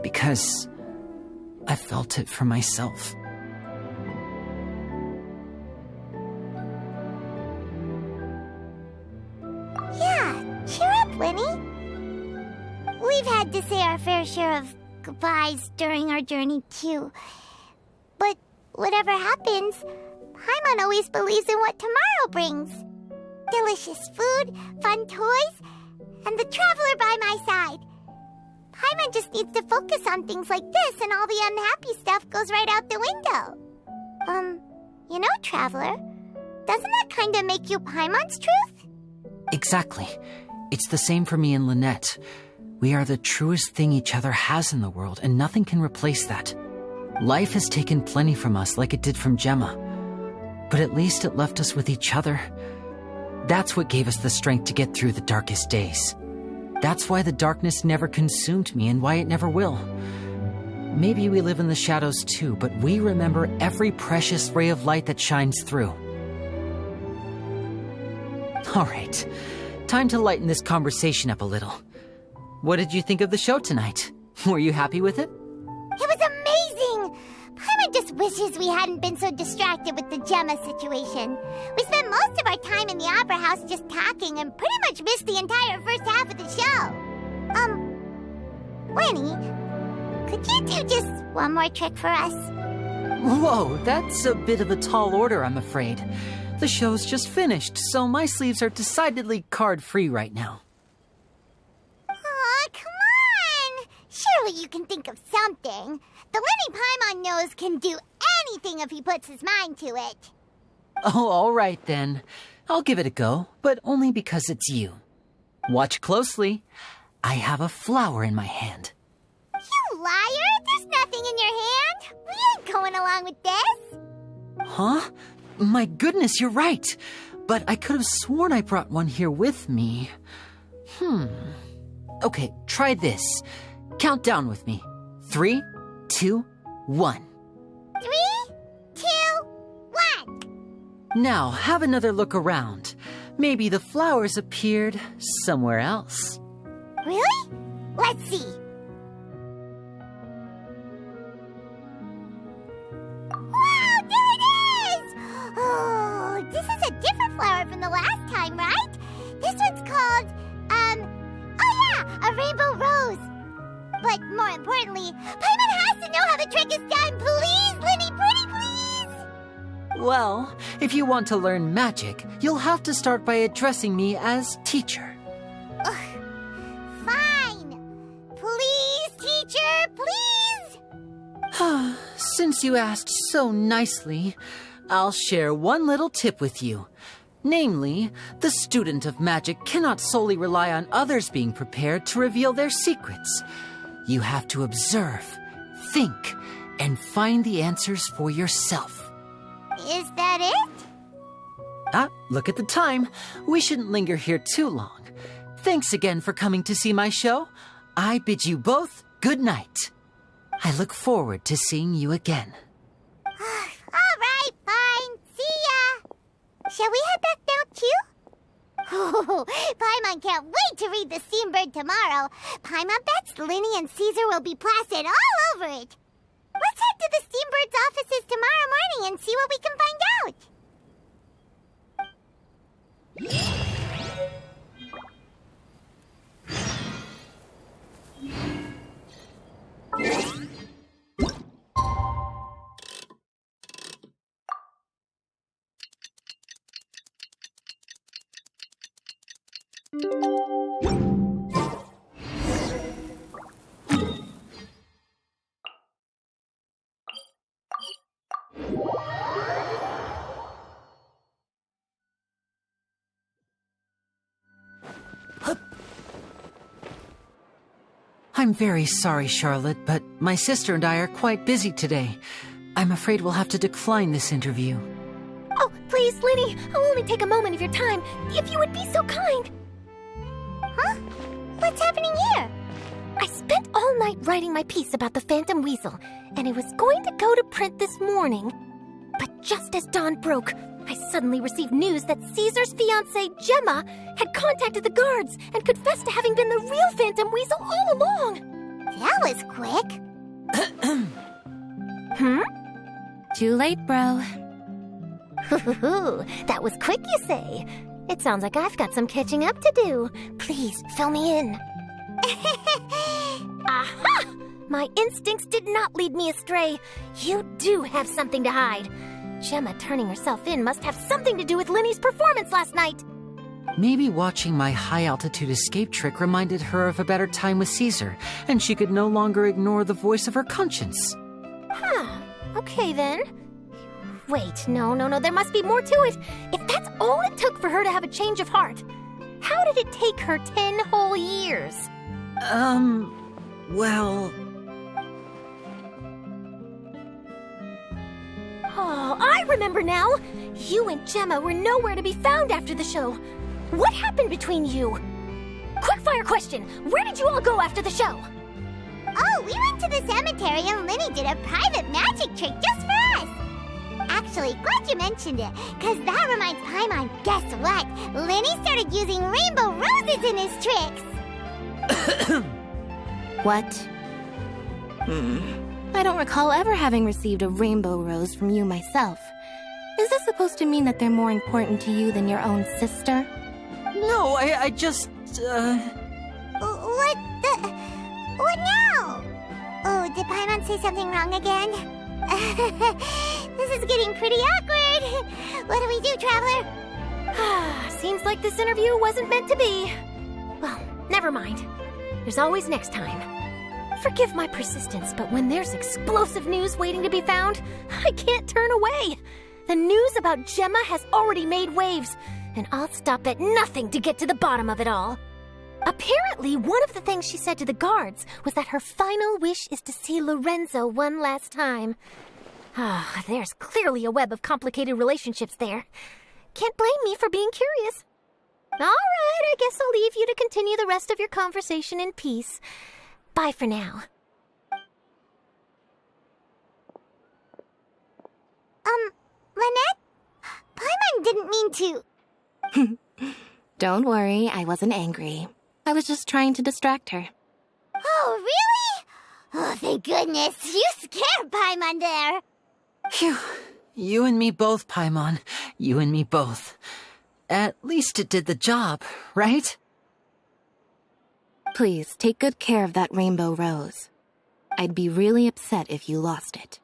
Because I felt it for myself. Yeah, cheer up, Lyney. We've had to say our fair share of goodbyes during our journey, too. But whatever happens, Paimon always believes in what tomorrow brings. Delicious food, fun toys, and the traveler by my side. Paimon just needs to focus on things like this, and all the unhappy stuff goes right out the window. You know, Traveler, doesn't that kind of make you Paimon's truth? Exactly. It's the same for me and Lynette. We are the truest thing each other has in the world, and nothing can replace that. Life has taken plenty from us, like it did from Gemma. But at least it left us with each other. That's what gave us the strength to get through the darkest days. That's why the darkness never consumed me and why it never will. Maybe we live in the shadows too, but we remember every precious ray of light that shines through. All right, time to lighten this conversation up a little. What did you think of the show tonight? Were you happy with it? It was amazing! Paimon just wishes we hadn't been so distracted with the Gemma situation. We spent most of our time in the opera house just talking and pretty much missed the entire first half of the show. Lyney, could you do just one more trick for us? Whoa, that's a bit of a tall order, I'm afraid. The show's just finished, so my sleeves are decidedly card-free right now. Aw, come on! Surely you can think of something. The Lyney Paimon knows can do anything if he puts his mind to it. Oh, all right then. I'll give it a go, but only because it's you. Watch closely. I have a flower in my hand. You liar! There's nothing in your hand! We ain't going along with this! Huh? My goodness, you're right. But I could have sworn I brought one here with me. Okay, try this. Count down with me. 3, 2, 1. 3, 2, 1. Now, have another look around. Maybe the flowers appeared somewhere else. Really? Let's see. Wow, there it is! Oh, this is a different flower from the last time, right? This one's called, a rainbow rose. But more importantly, Paimon has to know how the trick is done. Please, Lyney, pretty please! Well, if you want to learn magic, you'll have to start by addressing me as teacher. Ugh. Fine. Please, teacher, please! Since you asked so nicely, I'll share one little tip with you. Namely, the student of magic cannot solely rely on others being prepared to reveal their secrets. You have to observe, think, and find the answers for yourself. Is that it? Look at the time. We shouldn't linger here too long. Thanks again for coming to see my show. I bid you both good night. I look forward to seeing you again. All right, fine. See ya. Shall we head back now, too? Oh, Paimon can't wait to read The Steambird tomorrow. Paimon bets Lyney and Caesar will be plastered all over it. Let's head to the Steambird's offices tomorrow morning and see what we can find out. I'm very sorry, Charlotte, but my sister and I are quite busy today. I'm afraid we'll have to decline this interview. Oh, please, Lyney, I'll only take a moment of your time, if you would be so kind. Huh? What's happening here? I spent all night writing my piece about the Phantom Weasel, and it was going to go to print this morning. But just as dawn broke, I suddenly received news that Caesar's fiancée, Gemma, had contacted the guards and confessed to having been the real Phantom Weasel all along. That was quick. Too late, bro. That was quick, you say? It sounds like I've got some catching up to do. Please, fill me in. Aha! My instincts did not lead me astray. You do have something to hide. Gemma turning herself in must have something to do with Lyney's performance last night. Maybe watching my high-altitude escape trick reminded her of a better time with Caesar, and she could no longer ignore the voice of her conscience. Okay then. Wait, no, there must be more to it. If that's all it took for her to have a change of heart, how did it take her 10 whole years? Well... Oh, I remember now! You and Gemma were nowhere to be found after the show. What happened between you? Quickfire question! Where did you all go after the show? Oh, we went to the cemetery and Lyney did a private magic trick just for us. Actually, glad you mentioned it, because that reminds Paimon, guess what? Lyney started using rainbow roses in his tricks. What? I don't recall ever having received a rainbow rose from you myself. Is this supposed to mean that they're more important to you than your own sister? No, I just, What now? Oh, did Paimon say something wrong again? This is getting pretty awkward. What do we do, Traveler? Seems like this interview wasn't meant to be. Well, never mind. There's always next time. Forgive my persistence, but when there's explosive news waiting to be found, I can't turn away. The news about Gemma has already made waves, and I'll stop at nothing to get to the bottom of it all. Apparently, one of the things she said to the guards was that her final wish is to see Lorenzo one last time. There's clearly a web of complicated relationships there. Can't blame me for being curious. All right, I guess I'll leave you to continue the rest of your conversation in peace. Bye for now. Lynette? Paimon didn't mean to... Don't worry, I wasn't angry. I was just trying to distract her. Oh, really? Oh, thank goodness. You scared Paimon there. Phew. You and me both, Paimon. You and me both. At least it did the job, right? Please, take good care of that rainbow rose. I'd be really upset if you lost it.